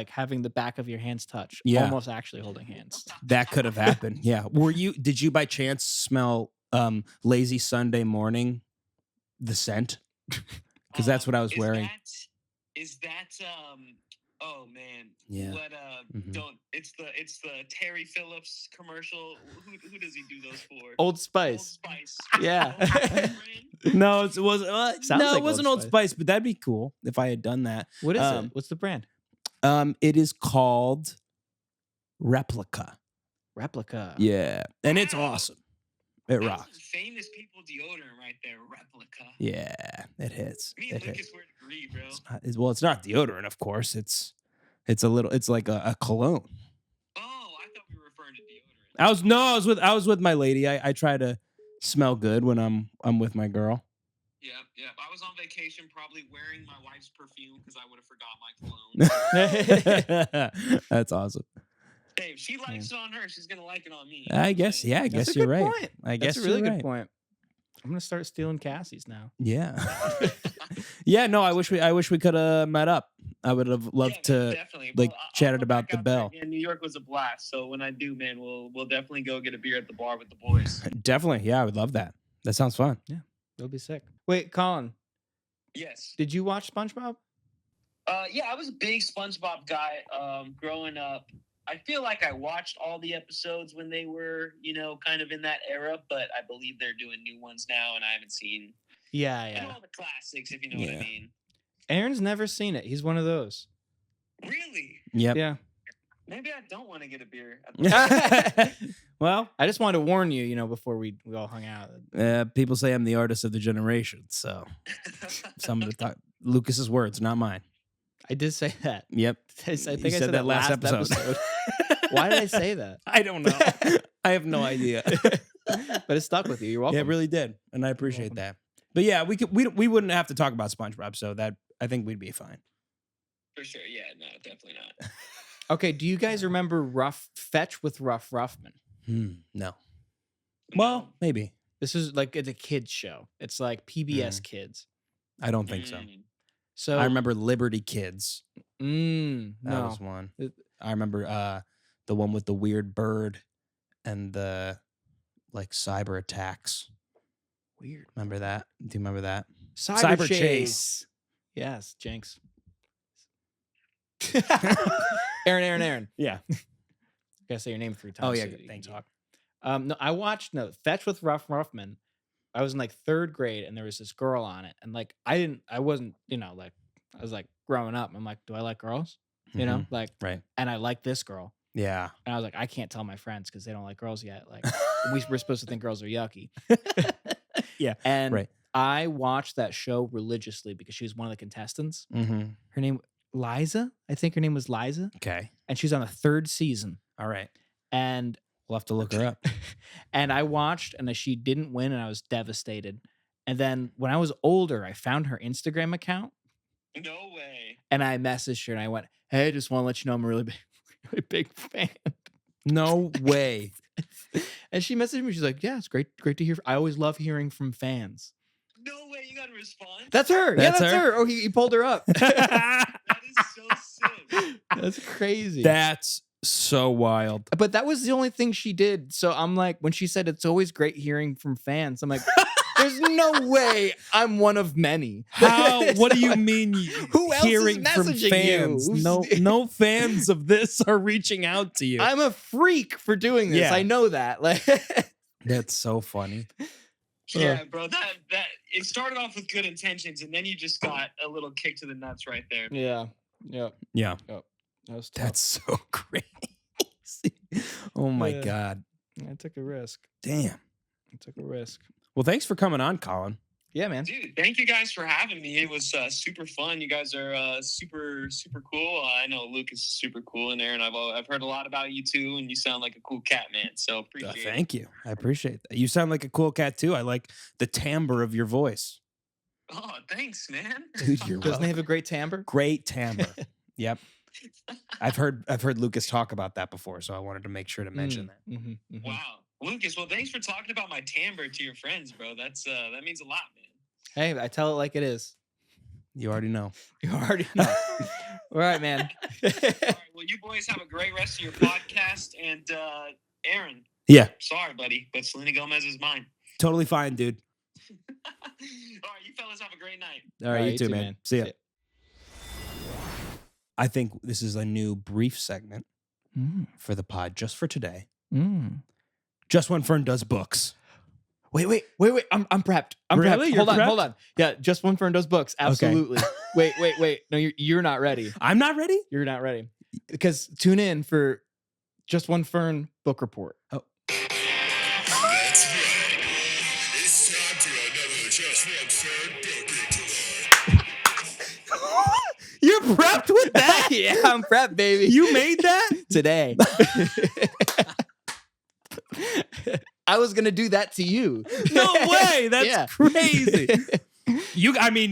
having the back of your hands touch. Yeah. Almost actually holding hands. That could have happened. Yeah. Did you by chance smell Lazy Sunday Morning, the scent? Because that's what I was wearing. Is that oh man. Yeah. What Mhm. don't it's the Terry Phillips commercial. Who does he do those for? Old Spice. Spice. Yeah. Old Spice brand? No, it wasn't. Sounds No, like it wasn't Old Old Spice, but that'd be cool if I had done that. What is Um, it? What's the brand? It is called Replica. Replica. Yeah, and it's Wow. awesome. It That's some rocks. famous people deodorant right there. Replica. Yeah, it hits. Me and It hits. Lucas were to agree, bro. It's not deodorant, of course. It's like a cologne. Oh, I thought we were referring to deodorant. I was with my lady. I try to smell good when I'm with my girl. Yeah. I was on vacation, probably wearing my wife's perfume because I would have forgot my cologne. That's awesome. Hey, if she likes it on her, she's gonna like it on me. I guess. Yeah, I That's guess a you're good right. point. I guess That's a really you're good right. point. I'm gonna start stealing Cassie's now. Yeah. Yeah. No, I wish we could have met up. I would have loved Yeah, to. man, definitely. like, I'll chatted come about back the out there bell. again. New York was a blast. So when I do, man, we'll definitely go get a beer at the bar with the boys. Definitely. Yeah, I would love that. That sounds fun. That'll be sick. Wait, Colin, Yes. did you watch SpongeBob? Yeah, I was a big SpongeBob guy growing up. I feel like I watched all the episodes when they were, kind of in that era, but I believe they're doing new ones now, and I haven't seen Yeah. all the classics, if you know what I Yeah. mean. Aaron's never seen it. He's one of those. Really? Yep. Yeah. Maybe I don't want to get a beer. Well, I just wanted to warn you, before we all hung out. people say I'm the artist of the generation, so some of the Lucas's words, not mine. I did say that. Yep. I think You I said that last episode. Why did I say that? I don't know. I have no idea. But it stuck with you. You're welcome. Yeah, it really did, and I appreciate that. But yeah, we wouldn't have to talk about SpongeBob, so that I think we'd be fine. For sure. Yeah, no, definitely not. Okay, do you guys remember Fetch with Ruff Ruffman? No. Well, maybe. This is like it's a kids show. It's like PBS Kids. I don't think so. Mm. So I remember Liberty Kids. That no. was one. I remember the one with the weird bird and the like cyber attacks. Weird. Remember that? Do you remember that? Cyber Chase. Yes, Jinx. Aaron. Yeah. Gotta say your name 3 times. Oh, yeah, so good. you Thank can you. talk. No, I watched Fetch with Ruff Ruffman. I was in like 3rd grade, and there was this girl on it, and like I wasn't, like I was like growing up. I'm like, do I like girls? Like, Right. and I like this girl, Yeah. and I was like, I can't tell my friends because they don't like girls yet. Like, we're supposed to think girls are yucky. Yeah. And Right. I watched that show religiously because she was one of the contestants. Mm-hmm. Her name Liza. I think her name was Liza, Okay. and she's on the 3rd season. All right. And We'll have to look her up. and I watched, and she didn't win, and I was devastated. And then when I was older, I found her Instagram account, No way. and I messaged her, and I went, "Hey, I just want to let you know I'm a really big fan." No way. And she messaged me. She's like, "Yeah, it's great to hear. I always love hearing from fans." No way. You got a response? That's her. That's That's her? her. Oh, he pulled her up. That is so sick. That's crazy. That's so wild. But that was the only thing she did. So I'm like, when she said it's always great hearing from fans, I'm like, there's no way I'm one of many. How? What do you So, mean? Who else is hearing from messaging fans? you? No fans of this are reaching out to you. I'm a freak for doing this. Yeah. I know that. Like, That's so funny. Yeah, bro. That it started off with good intentions, and then you just got a little kick to the nuts right there. yeah. Yeah. That was tough. That's so crazy. Oh my Yeah. God. I took a risk. Damn. Well, thanks for coming on, Colin. Yeah, man. Dude, thank you guys for having me. It was super fun. You guys are super cool. I know Lucas is super cool in there, and I've heard a lot about you too. And you sound like a cool cat, man. So appreciate it. Thank you. I appreciate that. You sound like a cool cat too. I like the timbre of your voice. Oh, thanks, man. Dude, you're Doesn't he have a great timbre? Great timbre. Yep. I've heard Lucas talk about that before, so I wanted to make sure to mention that. Mm-hmm. Wow, Lucas. Well, thanks for talking about my timbre to your friends, bro. That means a lot, man. Hey, I tell it like it is. You already know. You already know. All right, man. All right, well, you boys have a great rest of your podcast, and Aaron. Yeah. Sorry, buddy, but Selena Gomez is mine. Totally fine, dude. All right, you fellas have a great night. All right, you too, man. See ya. I think this is a new brief segment for the pod just for today. JustOneFern does books. Wait. I'm prepped. I'm Really? prepped. You're Hold on. Yeah, JustOneFern does books. Absolutely. Wait. No, you're not ready. I'm not ready? You're not ready. Because tune in for JustOneFern book report. Oh. That's right. It's time for another Just One Fern book report. You're prepped with that? Yeah, I'm prepped, baby. You made that? Today. I was gonna do that to you. No way. That's Yeah. crazy.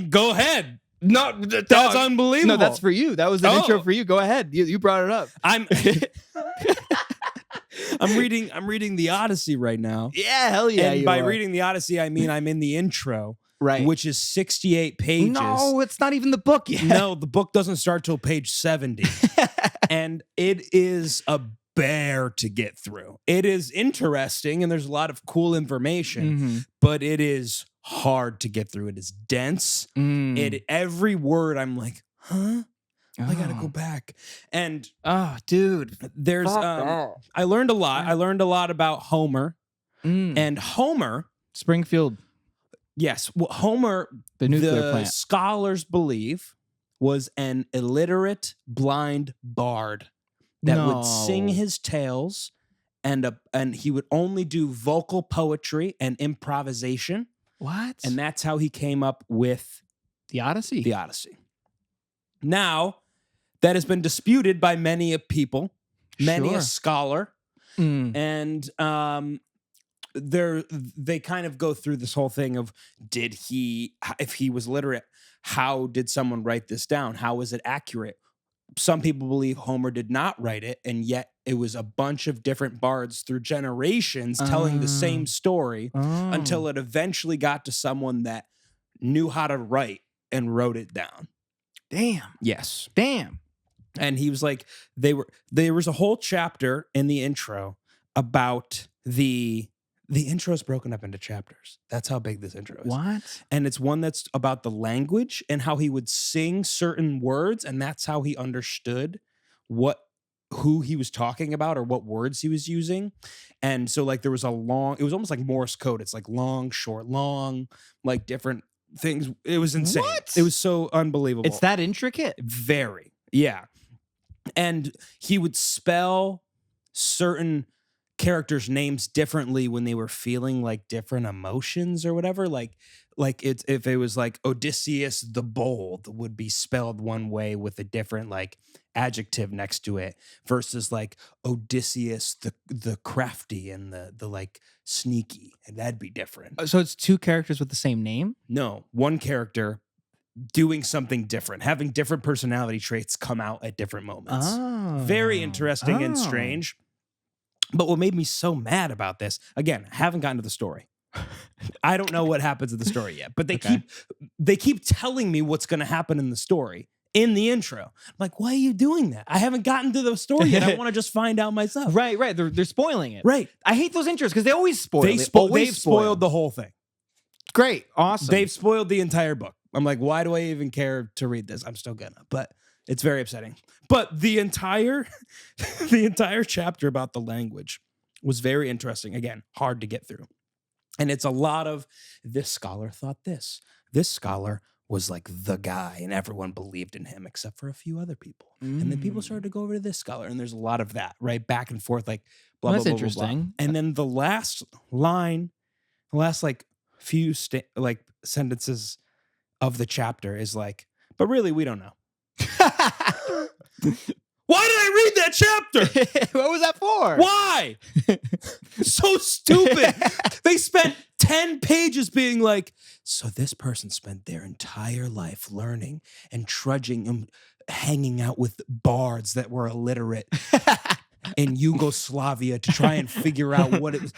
Go ahead. No, That's unbelievable. No, that's for you. That was an intro for you. Go ahead. You brought it up. I'm reading the Odyssey right now. Yeah, hell yeah. And you by are. reading the Odyssey, I mean I'm in the intro, right, which is 68 pages. No, it's not even the book yet. No, the book doesn't start till page 70. And it is a bear to get through. It is interesting and there's a lot of cool information, but it is hard to get through. It is dense. Every word I'm like, huh? I gotta Oh. go back. And Oh, dude. there's Fuck that. I learned a lot. I learned a lot about Homer. Mm. And Homer, Springfield, yes, what Homer, the nuclear the plant. scholars believe, was an illiterate blind bard that would sing No. his tales, and he would only do vocal poetry and improvisation, What? and that's how he came up with the Odyssey. the Odyssey. Now, that has been disputed by many a people, many Sure. a scholar, Mm. and they kind of go through this whole thing of if he was literate, how did someone write this down? How is it accurate? Some people believe Homer did not write it, and yet it was a bunch of different bards through generations telling the same story Oh. until it eventually got to someone that knew how to write and wrote it down. Damn. Yes. Damn. And he was like, there was a whole chapter in the intro about the intro is broken up into chapters. That's how big this intro is. What? And it's one that's about the language and how he would sing certain words, and that's how he understood who he was talking about or what words he was using. And so like there was it was almost like Morse code. It's like long, short, long, like different things. It was insane. What? It was so unbelievable. It's that intricate? Very. Yeah. And he would spell certain characters' names differently when they were feeling like different emotions or whatever. Like if it was like Odysseus the bold would be spelled one way with a different like adjective next to it versus like Odysseus the crafty and the like sneaky, and that'd be different. So it's two characters with the same name? No, one character doing something different, having different personality traits come out at different moments. Oh. Very interesting and Oh. strange. But what made me so mad about this, again, I haven't gotten to the story. I don't know what happens in the story yet, but they keep telling me what's going to happen in the story in the intro. I'm like, why are you doing that? I haven't gotten to the story yet. I want to just find out myself. Right. They're spoiling it. Right. I hate those intros because they always spoil. They've spoiled the whole thing. Great. Awesome. They've spoiled the entire book. I'm like, why do I even care to read this? I'm still gonna, but it's very upsetting. But the entire chapter about the language was very interesting. Again, hard to get through. And it's a lot of this scholar thought this. This scholar was like the guy, and everyone believed in him except for a few other people. And then people started to go over to this scholar, and there's a lot of that, right? Back and forth, like blah, Well, blah, that's blah, blah, blah. interesting. And then the last line, the last like few sentences of the chapter is like, but really, we don't know. Why did I read that chapter? What was that for? Why? So stupid. They spent 10 pages being like, so this person spent their entire life learning and trudging and hanging out with bards that were illiterate in Yugoslavia to try and figure out what it was.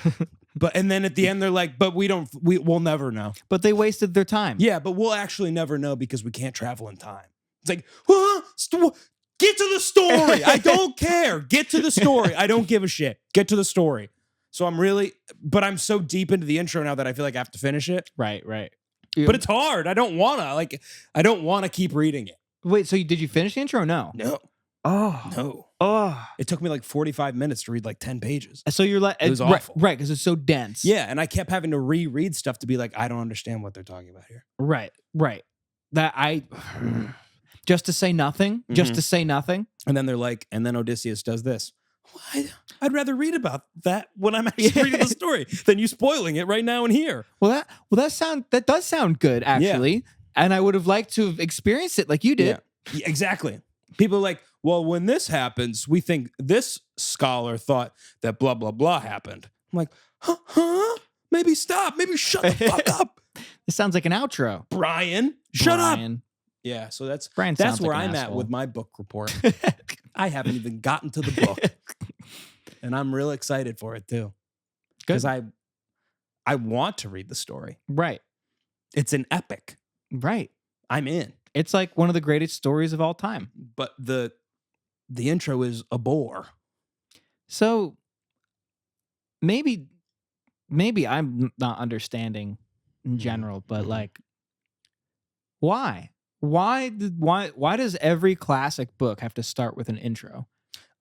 And then at the end, they're like, but we'll never know. But they wasted their time. Yeah, but we'll actually never know because we can't travel in time. It's like, get to the story. I don't care. Get to the story. I don't give a shit. Get to the story. So I'm so deep into the intro now that I feel like I have to finish it. Right. But it's hard. I don't want to keep reading it. Wait, so did you finish the intro or no? No. Oh. No. Oh. It took me like 45 minutes to read like 10 pages. So you're like, It was awful. Right, because it's so dense. Yeah, and I kept having to reread stuff to be like, I don't understand what they're talking about here. Right. Just to say nothing. Just to say nothing. And then they're like, and then Odysseus does this. I'd rather read about that when I'm actually reading the story than you spoiling it right now and here. That does sound good, actually. And I would have liked to have experienced it like you did. Yeah, exactly. People are like, well, when this happens, we think this scholar thought that blah, blah, blah happened. I'm like, huh? Maybe stop. Maybe shut the fuck up. This sounds like an outro. Brian, shut up. Brian. Yeah, so that's Brian sounds where like an I'm at asshole. with my book report. I haven't even gotten to the book. And I'm real excited for it too. Because I want to read the story. Right. It's an epic. Right. I'm in. It's like one of the greatest stories of all time. But the intro is a bore. So maybe I'm not understanding in general, but like, why? Why does every classic book have to start with an intro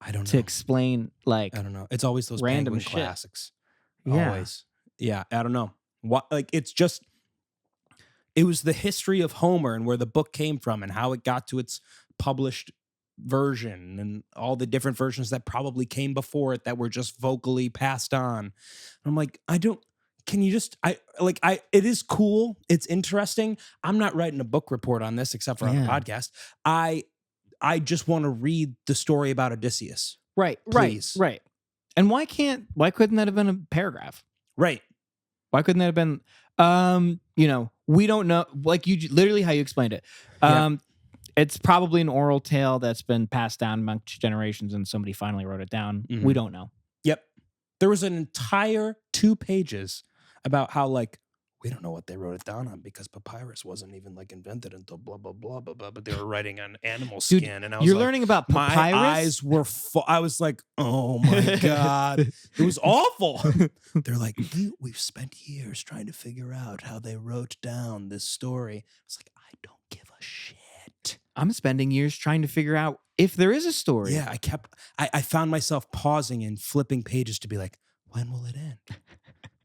I don't to know. explain like I don't know. It's always those random Penguin shit. classics. Yeah. Always. Yeah. I don't know. What? Like it's just. It was the history of Homer and where the book came from and how it got to its published version and all the different versions that probably came before it that were just vocally passed on. I'm like, can you just it is cool. It's interesting. I'm not writing a book report on this except for on a Yeah. podcast. I just want to read the story about Odysseus. Right, Please. right. And why couldn't that have been a paragraph? Right. Why couldn't that have been we don't know, like you literally how you explained it. Yeah. It's probably an oral tale that's been passed down amongst generations and somebody finally wrote it down. Mhm. We don't know. Yep. There was an entire 2 pages about how like we don't know what they wrote it down on because papyrus wasn't even like invented until blah blah blah blah blah. But they were writing on animal Dude, skin, and I was You're like, learning about my papyrus? eyes were. I was like, oh my god, it was awful. They're like, we've spent years trying to figure out how they wrote down this story. It's like I don't give a shit. I'm spending years trying to figure out if there is a story. Yeah, I found myself pausing and flipping pages to be like, when will it end?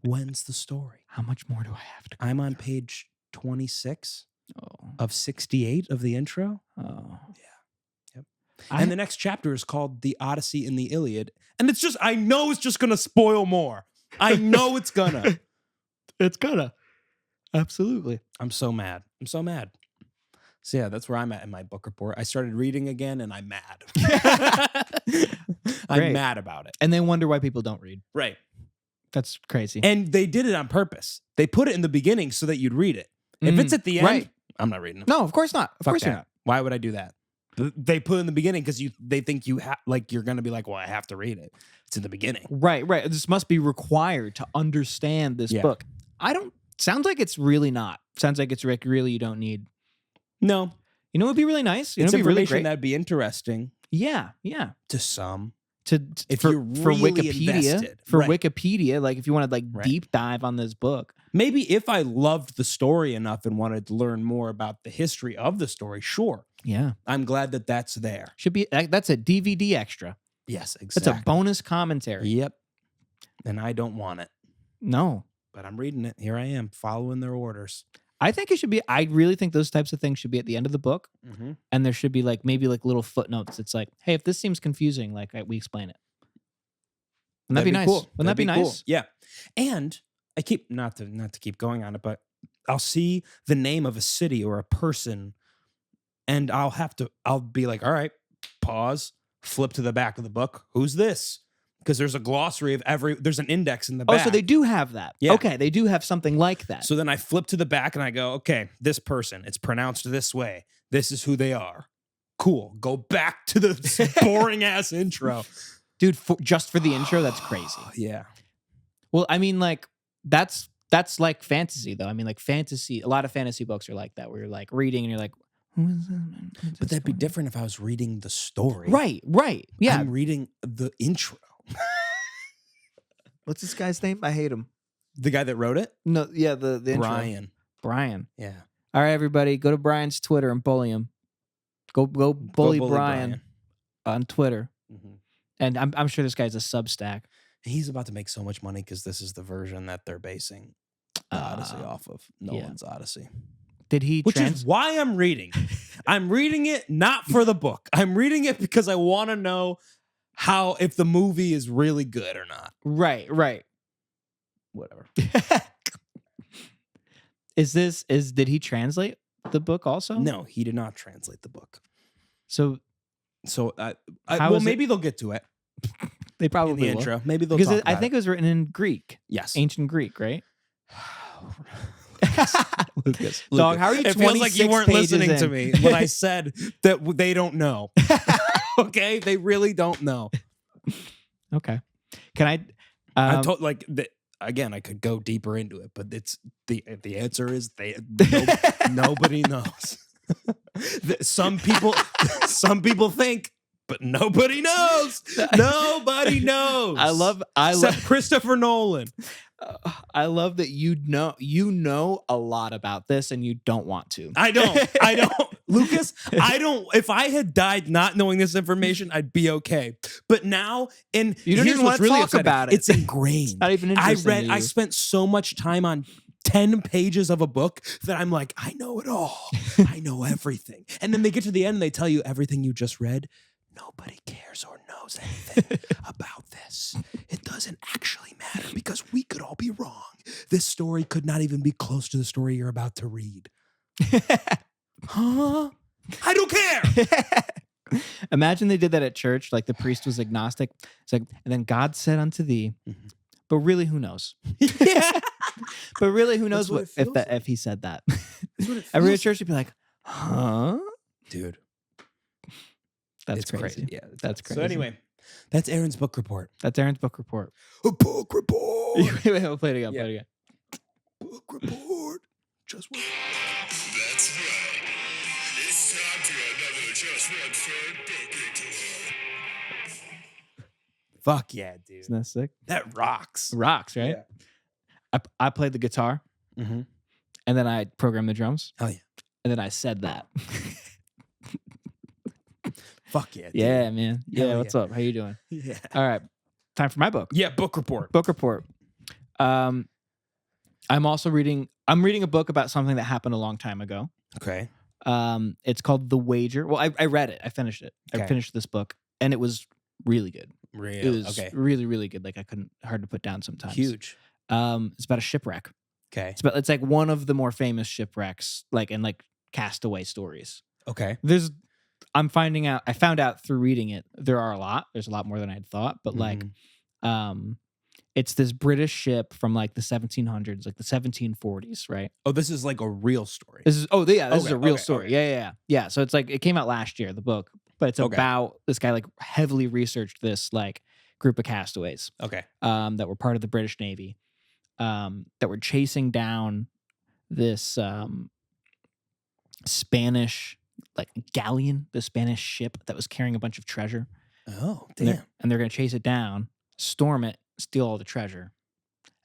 When's the story? How much more do I have to go I'm on through? page 26 Oh. of 68 of the intro. Oh. Yep. I- And the next chapter is called The Odyssey and the Iliad. And it's just, I know it's just going to spoil more. I know it's gonna. It's gonna. Absolutely. I'm so mad. So yeah, that's where I'm at in my book report. I started reading again and I'm mad. I'm Great. mad about it. And they wonder why people don't read. Right. That's crazy. And they did it on purpose. They put it in the beginning so that you'd read it. If it's at the end, right. I'm not reading it. No, of course not. Of Fuck course you're that. not. Why would I do that? They put it in the beginning because they think you're going to be like, well, I have to read it. It's in the beginning. Right. This must be required to understand this Yeah. book. Sounds like it's really not. Sounds like it's really you don't need. No, You know, it'd be really nice. You know, it's it'd be really information great. that'd be interesting Yeah. to some. If for you're really Wikipedia, invested. for Right. Wikipedia, like if you want to like Right. deep dive on this book. Maybe if I loved the story enough and wanted to learn more about the history of the story, sure. Yeah. I'm glad that that's there. Should be that's a DVD extra. Yes, That's exactly. a bonus commentary. Yep. And I don't want it, No. but I'm reading it. Here I am, following their orders. I think it should be I really think those types of things should be at the end of the book. Mm-hmm. And there should be like maybe like little footnotes. It's like, hey, if this seems confusing, like we explain it. Wouldn't that be nice? Cool. Wouldn't that be nice? Yeah. And I keep not to keep going on it, but I'll see the name of a city or a person, and I'll be like, all right, pause, flip to the back of the book. Who's this? Because there's a glossary of there's an index in the Oh, back. so they do have that. Yeah. Okay, they do have something like that. So then I flip to the back and I go, okay, this person, it's pronounced this way. This is who they are. Cool. Go back to the boring ass intro. Dude, just for the intro, that's crazy. Yeah. Well, I mean, like that's like fantasy, though. I mean, like fantasy. A lot of fantasy books are like that, where you're like reading and you're like, who is that? What's But this that'd be one? different if I was reading the story. Right. Yeah. I'm reading the intro. What's this guy's name? I hate him. The guy that wrote it? No, yeah, the intro. Brian. Brian. Yeah. All right, everybody, go to Brian's Twitter and bully him. Go bully Brian on Twitter. Mhm. And I'm sure this guy's a Substack. He's about to make so much money because this is the version that they're basing the Odyssey off of. Nolan's Odyssey. Did he Which is why I'm reading. I'm reading it not for the book. I'm reading it because I want to know if the movie is really good or not. Right. Whatever. Did he translate the book also? No, he did not translate the book. So So How is it- maybe they'll get to it they in probably the will. intro. Maybe they'll Because talk I about think it was written in Greek, yes. ancient Greek, right? Lucas. Dog, how are you It feels like you 26 weren't pages listening to in? me when I said that they don't know. Okay? They really don't know. Okay. Can I? I told again, I could go deeper into it, but it's the answer is nobody knows. Some people think, but nobody knows. Nobody knows. I love Except Christopher Nolan. I love that you know a lot about this and you don't want to. I don't. Lucas, if I had died not knowing this information, I'd be okay. But now, and You don't here's even what's wanna really talk upsetting. about it. It's ingrained. Not even interesting to I you. spent so much time on 10 pages of a book that I'm like, I know it all. I know everything. And then they get to the end and they tell you everything you just read. Nobody cares or knows anything about this. It doesn't actually matter because we could all be wrong. This story could not even be close to the story you're about to read. Huh? I don't care. Imagine they did that at church, like the priest was agnostic. It's like, and then God said unto thee, but really, who knows? Yeah. But really, who knows what it if feels that like. if he said that? That's what it Every feels church would be like, huh? Dude, That's it's crazy. Yeah, That's crazy. So anyway, that's Aaron's book report. That's Aaron's book report. A book report. Wait, we'll play it again. Yeah. Play it again. Book report. Just one. That's right. It's time for another Just One Fern book report. Fuck yeah, dude. Isn't that sick? That rocks. Rocks, right? I played the guitar, Mm-hmm. and then I programmed the drums, Oh yeah. and then I said that. Fuck yeah. Dude. Yeah, man. Yeah, Hell what's yeah. up? How you doing? Yeah. All right. Time for my book. Yeah. Book report. Book report. I'm reading a book about something that happened a long time ago. Okay. It's called The Wager. Well, I read it. I finished it. I Okay. finished this book, and it was really good. Real. It was okay. really, really good. Like hard to put down sometimes. Huge. It's about a shipwreck. Okay. It's like one of the more famous shipwrecks, like castaway stories. Okay. I found out through reading it, there are a lot. There's a lot more than I had thought, but it's this British ship from like the 1700s, like the 1740s, right? Oh, this is like a real story. This is this is a real okay, story. okay. Yeah. So it's like it came out last year, the book, but it's Okay. about this guy like heavily researched this like group of castaways Okay. that were part of the British Navy that were chasing down this Spanish like galleon, the Spanish ship that was carrying a bunch of treasure. Oh, And damn. they're going to chase it down, storm it, steal all the treasure,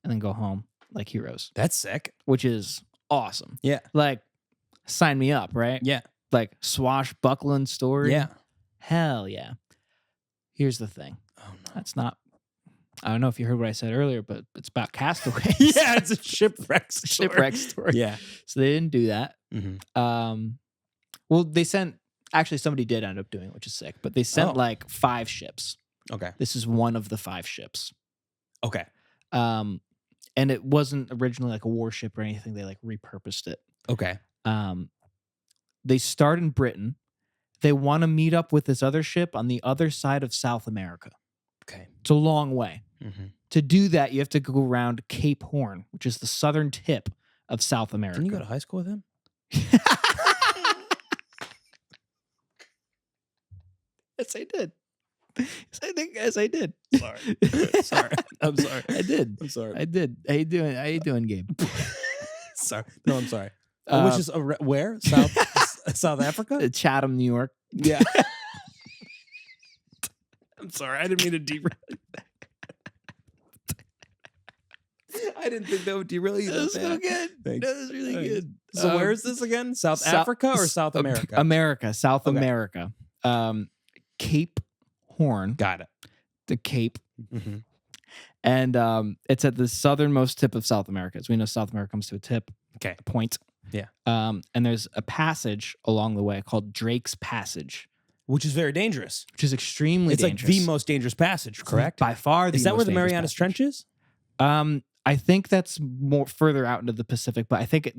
and then go home like heroes, That's sick. which is awesome. Yeah. Like, sign me up, right? Yeah. Like, swashbuckling story. Yeah. Hell yeah. Here's the thing. Oh no. That's not, I don't know if you heard what I said earlier, but it's about castaways. Yeah, it's a shipwreck story. Shipwreck story. Yeah. So they didn't do that. Mm-hmm. Well, they sent, actually, somebody did end up doing it, which is sick, but they sent Oh. like 5 ships. Okay. This is one of the 5 ships. Okay. And it wasn't originally like a warship or anything. They like repurposed it. Okay. They start in Britain. They want to meet up with this other ship on the other side of South America. Okay. It's a long way. Mm-hmm. To do that, you have to go around Cape Horn, which is the southern tip of South America. Didn't you go to high school with him? Yes, I did. Yes, I did. Sorry. Sorry. I'm sorry. I did. I'm sorry. I did. How you doing? How you doing, Gabe? Sorry. No, I'm sorry. Which is where? South Africa? Chatham, New York. Yeah. I'm sorry. I didn't mean to derail. I didn't think that would derail you. That was so good. Thanks. That was really Thanks. good. So where is this again? South Africa or South America? America, South Okay. America. Cape Horn, Got it. the Cape, Mm-hmm. and it's at the southernmost tip of South America. As we know, South America comes to a tip, Okay. a point. Yeah. And there's a passage along the way called Drake's Passage, Which is very dangerous. which is extremely It's dangerous. like the most dangerous passage, correct? By far, the Is that most where the dangerous Marianas passage. Trench is? I think that's more further out into the Pacific, but I think it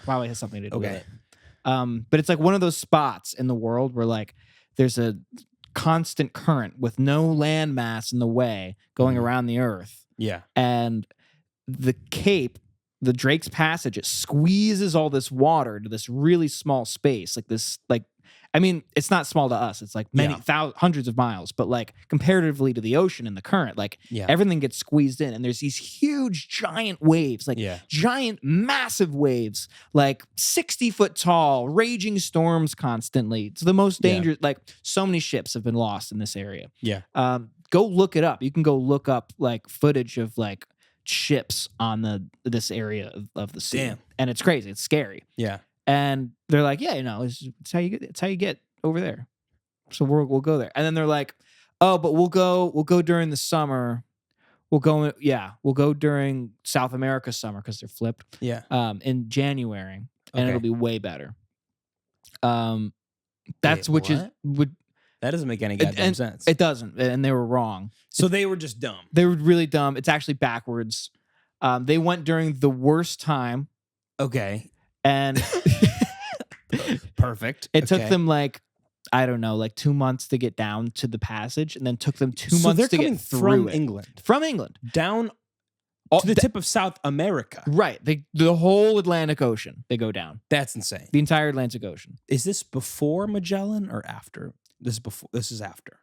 probably has something to do with Okay. it. But it's like one of those spots in the world where like there's a constant current with no land mass in the way going Mhm. around the earth. Yeah. And the Cape, the Drake's Passage, it squeezes all this water into this really small space. Like this, like, I mean, it's not small to us. It's like many hundreds of miles, but like comparatively to the ocean and the current, like Yeah. everything gets squeezed in. And there's these huge, giant waves, like Yeah. giant, massive waves, like 60-foot tall, raging storms constantly. It's the most Yeah. dangerous. Like so many ships have been lost in this area. Yeah. Go look it up. You can go look up like footage of like ships on this area of the sea. Damn. And it's crazy. It's scary. Yeah. And they're like, yeah, it's how you get over there. So we'll go there. And then they're like, oh, but we'll go during the summer. We'll go during South America summer because they're flipped. Yeah. In January, and Okay. it'll be way better. That That doesn't make any goddamn sense. It doesn't, and they were wrong. So they were just dumb. They were really dumb. It's actually backwards. They went during the worst time, Okay. and Perfect. it took them like, I don't know, like 2 months to get down to the passage, and then took them 2 So months they're to coming get through from it. England From England, down All- to the tip of South America. right? The whole Atlantic Ocean. They go down That's insane. the entire Atlantic Ocean. Is this before Magellan or after? This is before. This is after.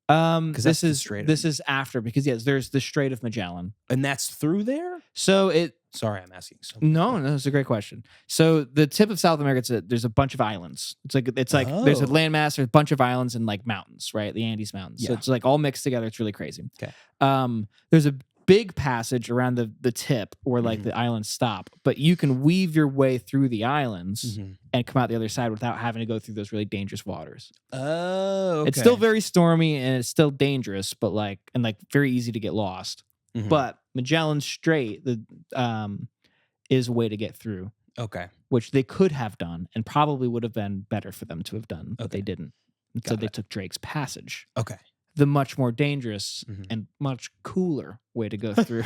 This that's the is Strait of- this is after, because yes, there's the Strait of Magellan. And that's through there? So it Sorry, I'm asking so no, it's a great question. So the tip of South America, there's a bunch of islands. It's like there's a Oh. landmass, there's a bunch of islands and like mountains, right? The Andes Mountains. So Yeah. it's like all mixed together. It's really crazy. Okay. There's a big passage around the tip where like Mhm. the islands stop, but you can weave your way through the islands Mhm. and come out the other side without having to go through those really dangerous waters. Oh, okay. It's still very stormy and it's still dangerous, but like very easy to get lost. Mhm. But Magellan Strait, is a way to get through, Okay. which they could have done and probably would have been better for them to have done, but Okay. they didn't. And so Got they it. took Drake's Passage, Okay. the much more dangerous Mhm. and much cooler way to go through,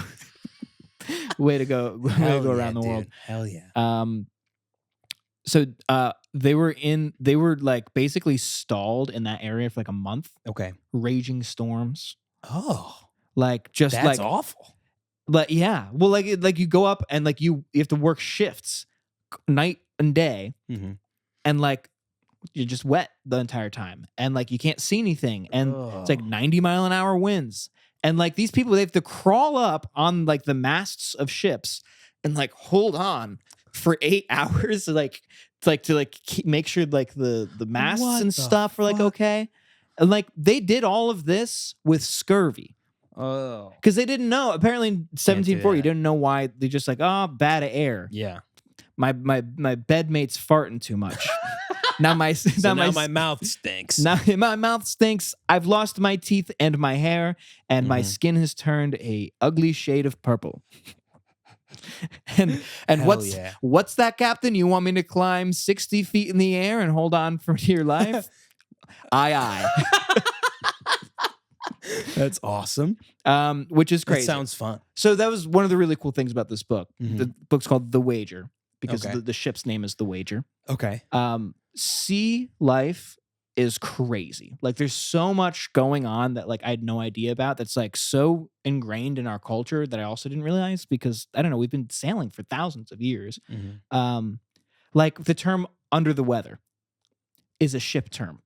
way to go Hell yeah, around the world. dude. Hell yeah. So they were like basically stalled in that area for like a month, Okay. raging storms, Oh, like just that's like awful. But yeah, well, like you go up and like you have to work shifts, night and day, Mhm. and like you're just wet the entire time, and like you can't see anything, and it's like 90-mile-an-hour winds, and like these people, they have to crawl up on like the masts of ships and like hold on for 8 hours, to make sure like the masts What and the stuff are like fuck? okay, and like they did all of this with scurvy. Oh. Because they didn't know. Apparently in 1740, you that. didn't know why. They just like, oh, bad air. Yeah. My bedmate's farting too much. now my So now my mouth stinks. now my mouth stinks. I've lost my teeth and my hair, and my Mhm. skin has turned a ugly shade of purple. and Hell yeah. what's that, Captain? You want me to climb 60 feet in the air and hold on for dear life? Aye. That's awesome. Which is crazy. That sounds fun. So that was one of the really cool things about this book. Mhm. The book's called The Wager because Okay. the ship's name is The Wager. Okay. Sea life is crazy. Like there's so much going on that like I had no idea about, that's like so ingrained in our culture that I also didn't realize, because I don't know, we've been sailing for thousands of years. Mhm. Like the term under the weather is a ship term.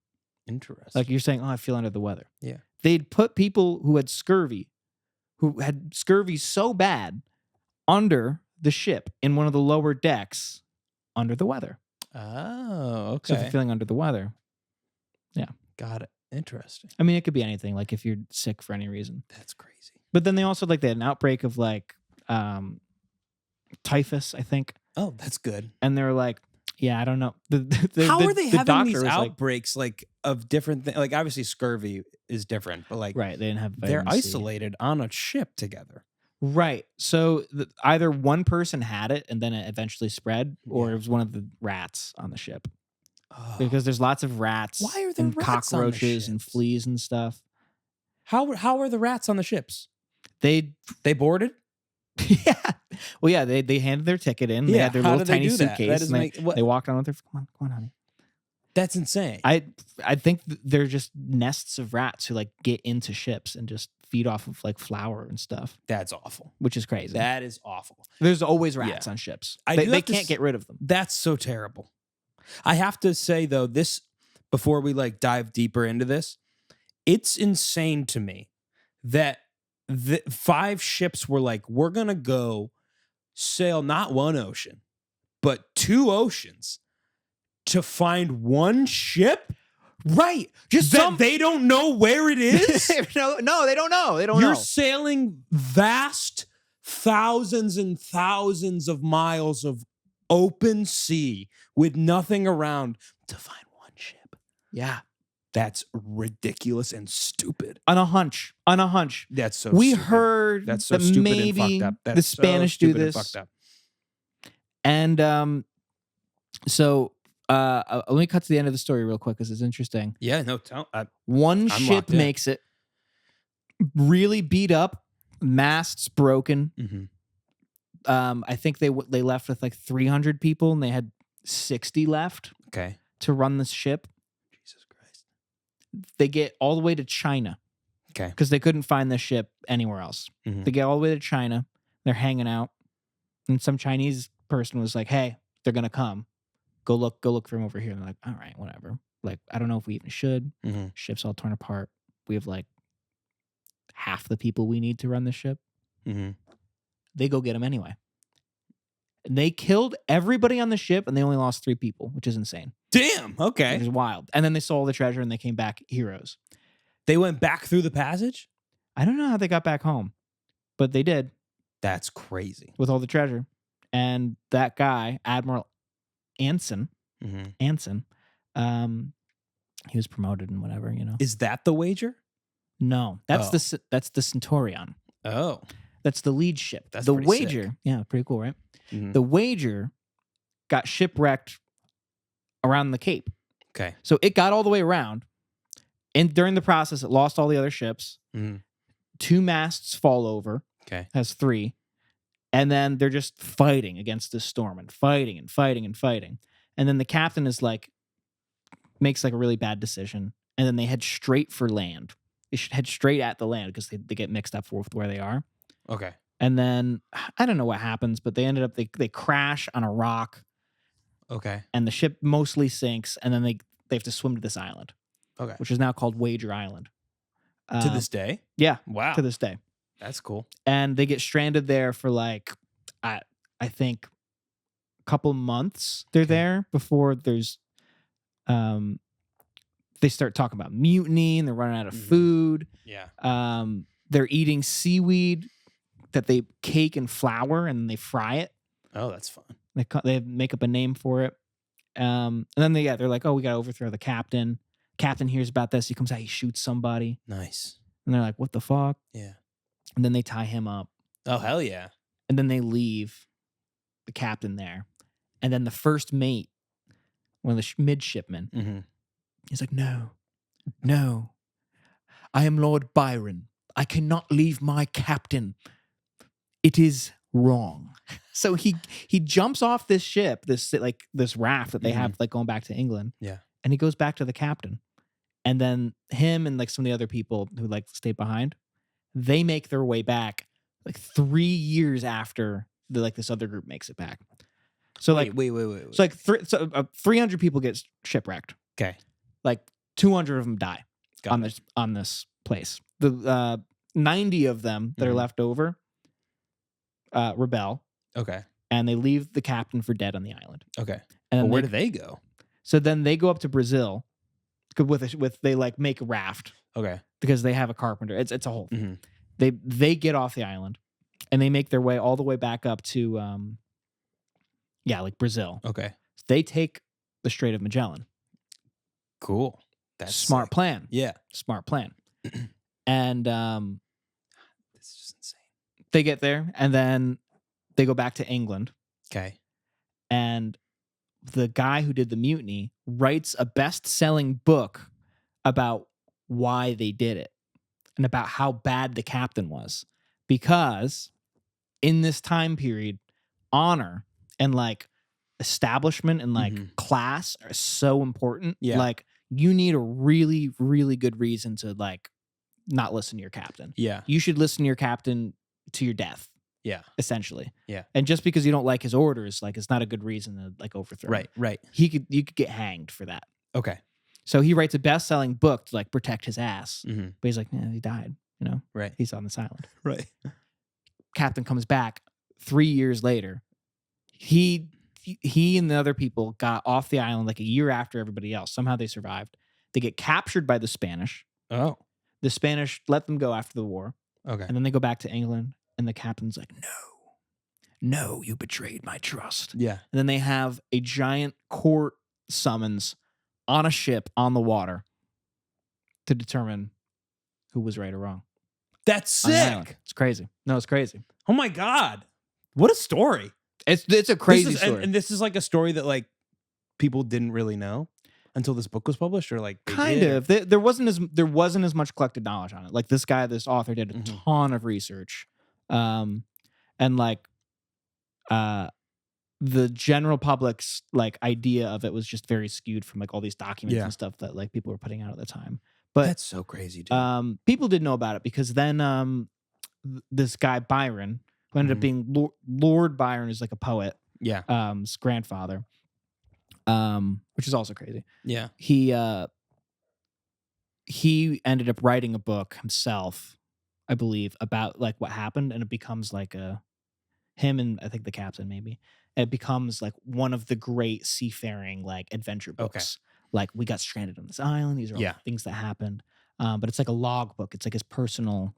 Interesting. Like you're saying, oh, I feel under the weather. Yeah. They'd put people who had scurvy so bad under the ship in one of the lower decks under the weather. Oh, So if okay. you're feeling under the weather, Got it. Interesting. I mean, it could be anything, like if you're sick for any reason. That's crazy. But then they also like they had an outbreak of like typhus, I think. Oh, that's good. And they were like, yeah, I don't know. How are they the having doctor these was like, outbreaks like of different things? Like obviously scurvy is different, but like right, they didn't have they're vitamin C. isolated on a ship together. Right. So either one person had it and then it eventually spread, or Yeah. it was one of the rats on the ship. Oh. Because there's lots of rats Why are there and rats on the cockroaches and ships? fleas and stuff. How are the rats on the ships? They They boarded? yeah. Well, yeah, they handed their ticket in. They had their how little do they tiny do that? suitcase. That doesn't And make what, they walked on with their come on, honey. that's insane. I think they're just nests of rats who like get into ships and just feed off of like flour and stuff, That's awful. which is crazy. That is awful. There's always rats Yeah. on ships. I They do have to can't get rid of them. That's so terrible. I have to say though, this before we like dive deeper into this, it's insane to me that the 5 ships were like, we're gonna go sail not one ocean, but 2 oceans to find one ship. Right. Just That they don't know where it is. no, they don't know. They don't You're know. sailing vast thousands and thousands of miles of open sea with nothing around to find one ship. Yeah. That's ridiculous and stupid. On a hunch. That's so We stupid. heard That's so that stupid maybe and fucked up. That's the Spanish so do stupid and this. fucked up. And so let me cut to the end of the story real quick because it's interesting. Yeah, no, One I'm ship locked in. makes it really beat up, masts broken. I think they left with like 300 people and they had 60 left Okay. to run this ship. Jesus Christ. They get all the way to China. Okay. Because they couldn't find this ship anywhere else. Mhm. They get all the way to China. They're hanging out. And some Chinese person was like, hey, they're going to come. Go look for them over here. And they're like, all right, whatever. Like, I don't know if we even should. Mhm. Ship's all torn apart. We have like half the people we need to run the ship. Mhm. They go get them anyway. And they killed everybody on the ship and they only lost 3 people, which is insane. Damn. Which Okay. is wild. And then they stole all the treasure and they came back heroes. They went back through the passage? I don't know how they got back home, but they did That's crazy. with all the treasure. And that guy, Admiral Anson, he was promoted and whatever, you know. Is that the wager? No, that's the Centurion. Oh. That's the lead ship. That's the pretty Wager, sick. yeah, pretty cool, right? Mhm. The Wager got shipwrecked around the Cape. Okay. So it got all the way around. And during the process, it lost all the other ships. Mhm. 2 masts fall over. Okay. Has 3. And then they're just fighting against this storm and fighting and fighting and fighting. And then the captain is like, makes like a really bad decision. And then they head straight for land. They should head straight at the land because they get mixed up with where they are. Okay. And then I don't know what happens, but they ended up, they crash on a rock Okay. and the ship mostly sinks. And then they have to swim to this island, Okay. which is now called Wager Island. To this day? Yeah, Wow. to this day. That's cool. And they get stranded there for like, I think a couple months they're Okay. there before there's, they start talking about mutiny and they're running out of Mhm. food. Yeah. They're eating seaweed that they cake in flour and they fry it. Oh, that's fun. They make up a name for it. And then they're like, oh, we got to overthrow the captain. Captain hears about this. He comes out, he shoots somebody. Nice. And they're like, what the fuck? Yeah. And then they tie him up. Oh, hell yeah. And then they leave the captain there. And then the first mate, one of the midshipmen, Mm-hmm. he's like, no, I am Lord Byron. I cannot leave my captain. It is wrong. So he jumps off this ship, this raft that they have like going back to England. Yeah. And he goes back to the captain. And then him and like some of the other people who like stayed behind, they make their way back like 3 years after this other group makes it back. So Wait. so like 300 people get shipwrecked. Okay. Like 200 of them die Got on this place. The 90 of them that are Mhm. left over rebel, Okay. and they leave the captain for dead on the island. Okay. And Well, then where do they go? so then they go up to Brazil they like make a raft Okay. because they have a carpenter. It's a whole thing. Mhm. They get off the island and they make their way all the way back up to like Brazil. Okay. They take the Strait of Magellan. Cool. That's Smart sick. plan. Yeah. Smart plan. And That's just insane. they get there and then they go back to England. Okay. And the guy who did the mutiny writes a best-selling book about why they did it and about how bad the captain was. Because in this time period, honor and like establishment and like Mhm. class are so important. Yeah. Like you need a really, really good reason to like not listen to your captain. Yeah. You should listen to your captain to your death. Yeah. Essentially. Yeah. And just because you don't like his orders, like it's not a good reason to like overthrow him. Right. You could get hanged for that. Okay. So he writes a best-selling book to like protect his ass. Mm-hmm. But he's like, yeah, he died, you know? Right. He's on this island. Right. Captain comes back 3 years later. He and the other people got off the island like a year after everybody else. Somehow they survived. They get captured by the Spanish. Oh. The Spanish let them go after the war. Okay. And then they go back to England and the captain's like, no, you betrayed my trust. Yeah. And then they have a giant court summons on a ship on the water to determine who was right or wrong. That's on the island. sick. It's crazy. No, it's crazy. Oh my God. What a story. It's a crazy This is- story. And this is like a story that like people didn't really know until this book was published, or like they Kind did, or- of. There wasn't as much collected knowledge on it. Like this author did a Mhm. ton of research. And like the general public's like idea of it was just very skewed from like all these documents Yeah. and stuff that like people were putting out at the time. But That's so crazy, dude. people did know about it because then this guy Byron, who ended up Mhm. being Lord Byron, is like a poet, Yeah. his grandfather, which is also crazy. Yeah. He ended up writing a book himself, I believe, about like what happened, and it becomes like him and I think the captain maybe. It becomes like one of the great seafaring like adventure books. Like we got stranded on this island. These are all Yeah. the things that happened. But it's like a log book. It's like his personal.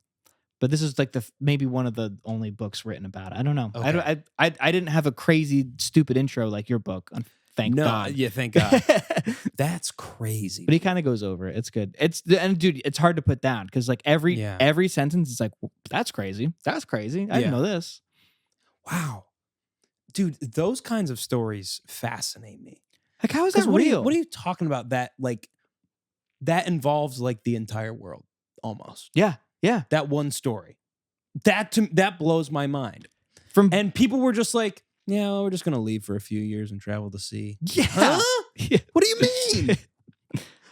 But this is like maybe one of the only books written about it. I don't know. Okay. I didn't have a crazy stupid intro like your book. Thank God. Yeah, thank God. That's crazy. But he kind of goes over it. It's good. And dude, it's hard to put down because like every sentence is like, that's crazy. That's crazy. I didn't know this. Wow. Dude, those kinds of stories fascinate me. Like, how is that What real? are you talking about? That like that involves like the entire world almost. Yeah. That one story. That blows my mind. And people were just like, yeah, well, we're just gonna leave for a few years and travel the sea. Yeah. Huh? Yeah. What do you mean?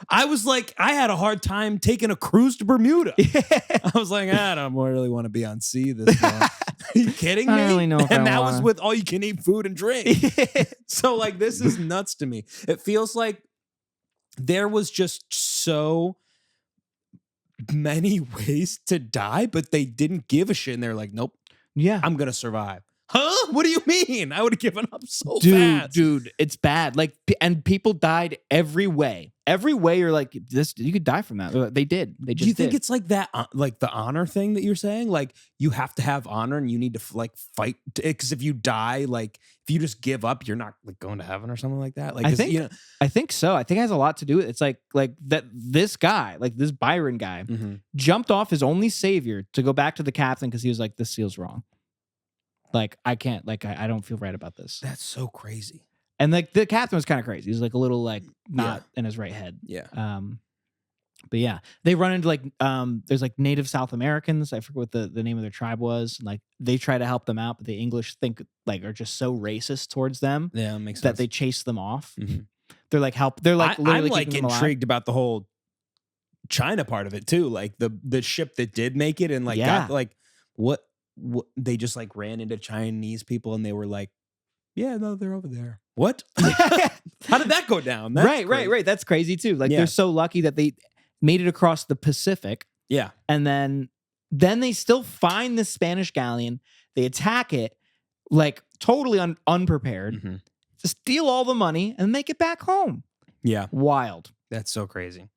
I was like, I had a hard time taking a cruise to Bermuda. I was like, I don't really want to be on sea this long. Are you kidding me? I don't really know if and I that was wanna. with all you can eat food and drink. So like, this is nuts to me. It feels like there was just so many ways to die, but they didn't give a shit. And they're like, nope, Yeah. I'm gonna survive. Huh? What do you mean? I would have given up so fast. Dude, it's bad. Like, and people died every way. Every way, you're like, this. You could die from that. They did. They just. Do you think did. it's like that, like the honor thing that you're saying? Like you have to have honor, and you need to like fight. Because if you die, like if you just give up, you're not like going to heaven or something like that. Like I 'cause, think. you know, I think so. I think it has a lot to do with it. It's like that. This guy, like this Byron guy, mhm. jumped off his only savior to go back to the captain because he was like, this feels wrong. Like I can't. Like I don't feel right about this. That's so crazy. And like the captain was kind of crazy. He was like a little like not in his right head. Yeah. But yeah, they run into like there's like native South Americans. I forget what the name of their tribe was. And like they try to help them out, but the English think like are just so racist towards them Yeah, that makes that sense. they chase them off. Mhm. They're like They're like literally I'm like keeping them alive. intrigued about the whole China part of it too. Like the ship that did make it and like Yeah. got like what they just like ran into Chinese people and they were like, yeah, no, they're over there. What? How did that go down? That's crazy. right. That's crazy too. Like Yeah. they're so lucky that they made it across the Pacific, Yeah. and then they still find this Spanish galleon. They attack it, like totally unprepared, Mhm. to steal all the money and make it back home. Yeah. Wild. That's so crazy.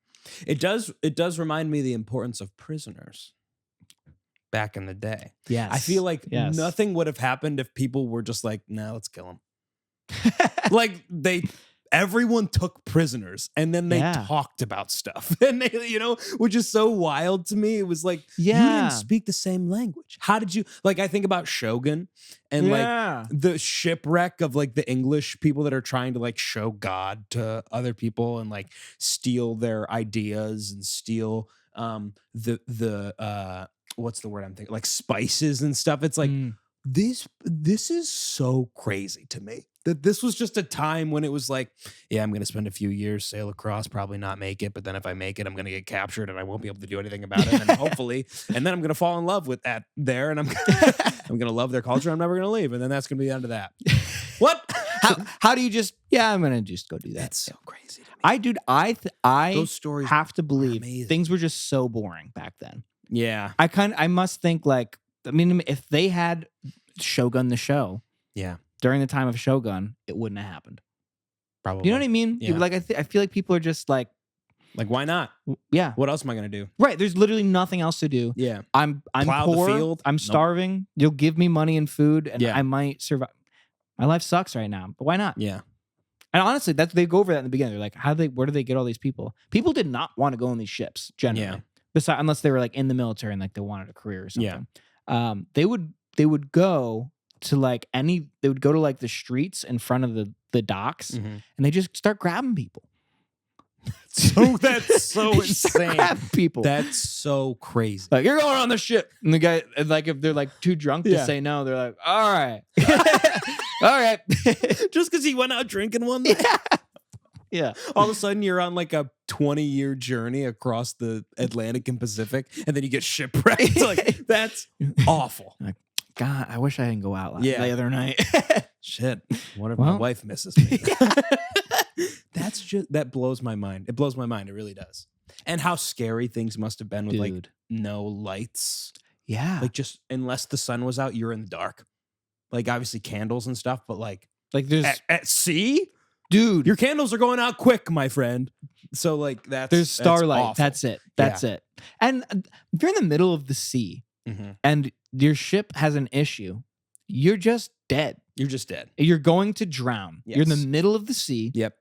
It does remind me of the importance of prisoners back in the day. Yes. I feel like Yes. nothing would have happened if people were just like, nah, let's kill him. Like everyone took prisoners and then they Yeah. talked about stuff. And they, which is so wild to me. It was like, you Yeah. didn't speak the same language. How did you, like, I think about Shogun and like the shipwreck of like the English people that are trying to like show God to other people and like steal their ideas and steal the what's the word I'm thinking? Like spices and stuff. It's like this is so crazy to me. That this was just a time when it was like, yeah, I'm going to spend a few years, sail across, probably not make it. But then if I make it, I'm going to get captured and I won't be able to do anything about it. And hopefully, and then I'm going to fall in love with that there. And I'm going to love their culture. I'm never going to leave. And then that's going to be the end of that. What? How do you just, I'm going to just go do that. That's so crazy to me. I Those stories have to believe amazing. things were just so boring back then. Yeah. I must think like, I mean, if they had Shogun the show, Yeah. during the time of Shogun, it wouldn't have happened. Probably. You know what I mean? Yeah. Like I feel like people are just like, Like, why not? Yeah. What else am I gonna do? Right. There's literally nothing else to do. Yeah. I'm Plow the poor. field? I'm Nope. starving. You'll give me money and food, and Yeah. I might survive. My life sucks right now, but why not? Yeah. And honestly, they go over that in the beginning. They're like, where do they get all these people? People did not want to go on these ships generally, besides unless they were like in the military and like they wanted a career or something. Yeah. They would go to like they would go to like the streets in front of the docks, Mhm. and they just start grabbing people. So that's so They just start insane. grabbing people. That's so crazy. Like, you're going on the ship. And the guy, like, if they're like too drunk to Yeah. say no, they're like, all right. All right. Just because he went out drinking one night. Yeah. All of a sudden, you're on like a 20-year journey across the Atlantic and Pacific, and then you get shipwrecked. Like, that's awful. God, I wish I didn't go out Yeah. the other night. Shit. What if my Well. wife misses me? That blows my mind. It blows my mind. It really does. And how scary things must have been with like Dude. no lights. Yeah. Like, just unless the sun was out, you're in the dark. Like, obviously candles and stuff, but like Like there's, at sea, dude, your candles are going out quick, my friend. So like there's that's starlight. awful. That's it. That's it. And if you're in the middle of the sea Mhm. and your ship has an issue, you're just dead. You're just dead. You're going to drown. You're in the Yes. middle of the sea. Yep.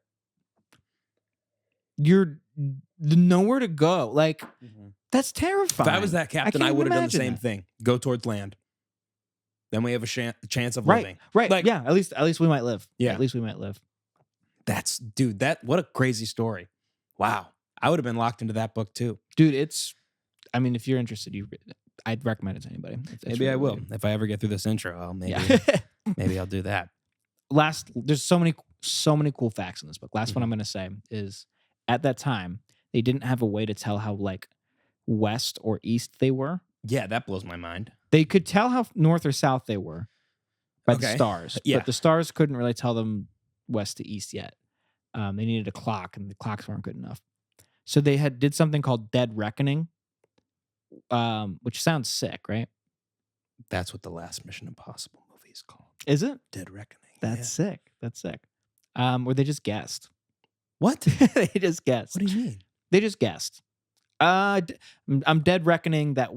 You're nowhere to go. Like, that's If terrifying. I was that captain, I can't would have done the imagine same that. thing. Go towards land. Then we have a chance of Right. living. Right. Like- yeah. At least we might live. Yeah. At least we might live. That's what a crazy story. Wow. I would have been locked into that book too. Dude, I mean, if you're interested, I'd recommend it to anybody. It's Maybe really I will. good. If I ever get through this intro, maybe Yeah. maybe I'll do that. There's so many cool facts in this book. Last one I'm going to say is at that time, they didn't have a way to tell how like west or east they were. Yeah, that blows my mind. They could tell how north or south they were by the Okay. stars. Yeah. But the stars couldn't really tell them west to east yet. They needed a clock, and the clocks weren't good enough. So they did something called Dead Reckoning, which sounds sick, right? That's what the last Mission Impossible movie is called. Is it? Dead Reckoning. That's sick. That's sick. Where they just guessed. What? They just guessed. What do you mean? They just guessed. I'm dead reckoning that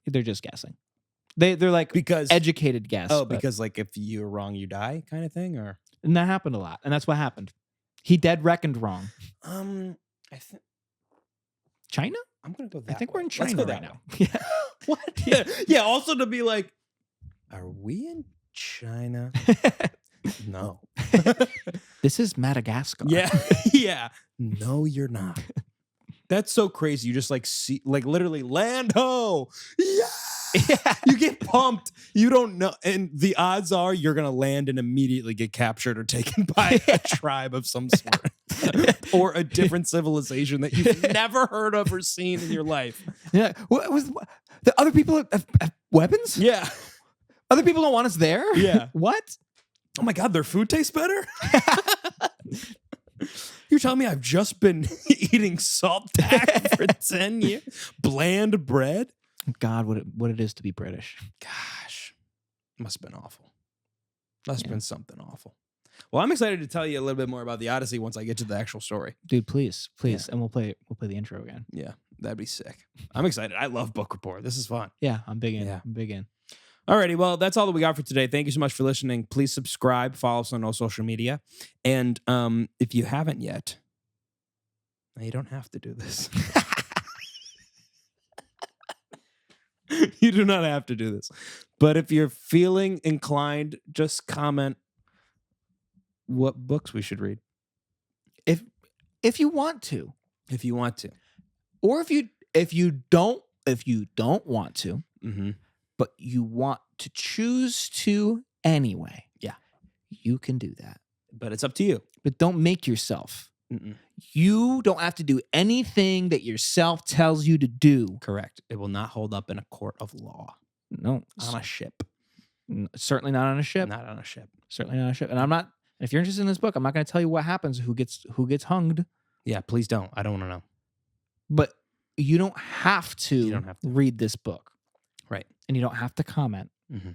they're just guessing. They're like Because educated guess. but- because like if you're wrong, you die, kind of thing, or and that happened a lot, and that's what happened. He dead reckoned wrong. I think China? I'm gonna go. I think we're in Let's China go right that now. way. Yeah. What? Yeah. Also to be like, are we in China? No. This is Madagascar. Yeah. Yeah. No, you're not. That's so crazy. You just like see, like literally land ho. Yeah. Yeah. You get pumped. You don't know. And the odds are you're going to land and immediately get captured or taken by a tribe of some sort or a different civilization that you've never heard of or seen in your life. Yeah. The other people have weapons? Yeah. Other people don't want us there? Yeah. What? Oh my God, their food tastes better? You're telling me I've just been eating salt tack for 10 years? Bland bread? God, what it is to be British. Gosh, must have been awful. Must have been something awful. Well, I'm excited to tell you a little bit more about the Odyssey once I get to the actual story. Dude, please. And we'll play the intro again. Yeah, that'd be sick. I'm excited. I love Book Report. This is fun. Yeah, I'm big in. Yeah. I'm big in. Alrighty, well, that's all that we got for today. Thank you so much for listening. Please subscribe, follow us on all social media. And if you haven't yet, you don't have to do this. You do not have to do this. But if you're feeling inclined, just comment what books we should read. If you want to. If you want to. Or if you don't want to, Mm-hmm. but you want to choose to anyway. Yeah. You can do that. But it's up to you. But don't make yourself. Mm-mm. You don't have to do anything that yourself tells you to do. Correct. It will not hold up in a court of law. No. On a ship. Certainly not on a ship. Not on a ship. Certainly not on a ship. And I'm not, if you're interested in this book, I'm not going to tell you what happens, who gets hunged. Yeah, please don't. I don't want to know. But you don't have to, You don't have to. read this book. Right. And you don't have to comment. Mm-hmm.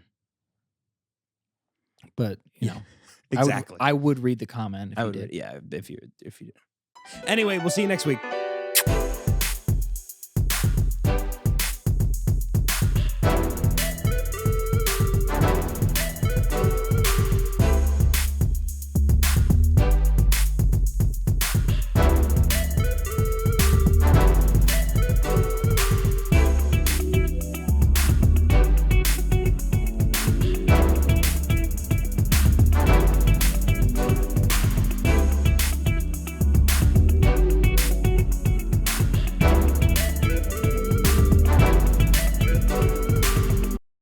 But, you know. Exactly. I would read the comment if I you would, did. yeah, if you did. Anyway, we'll see you next week.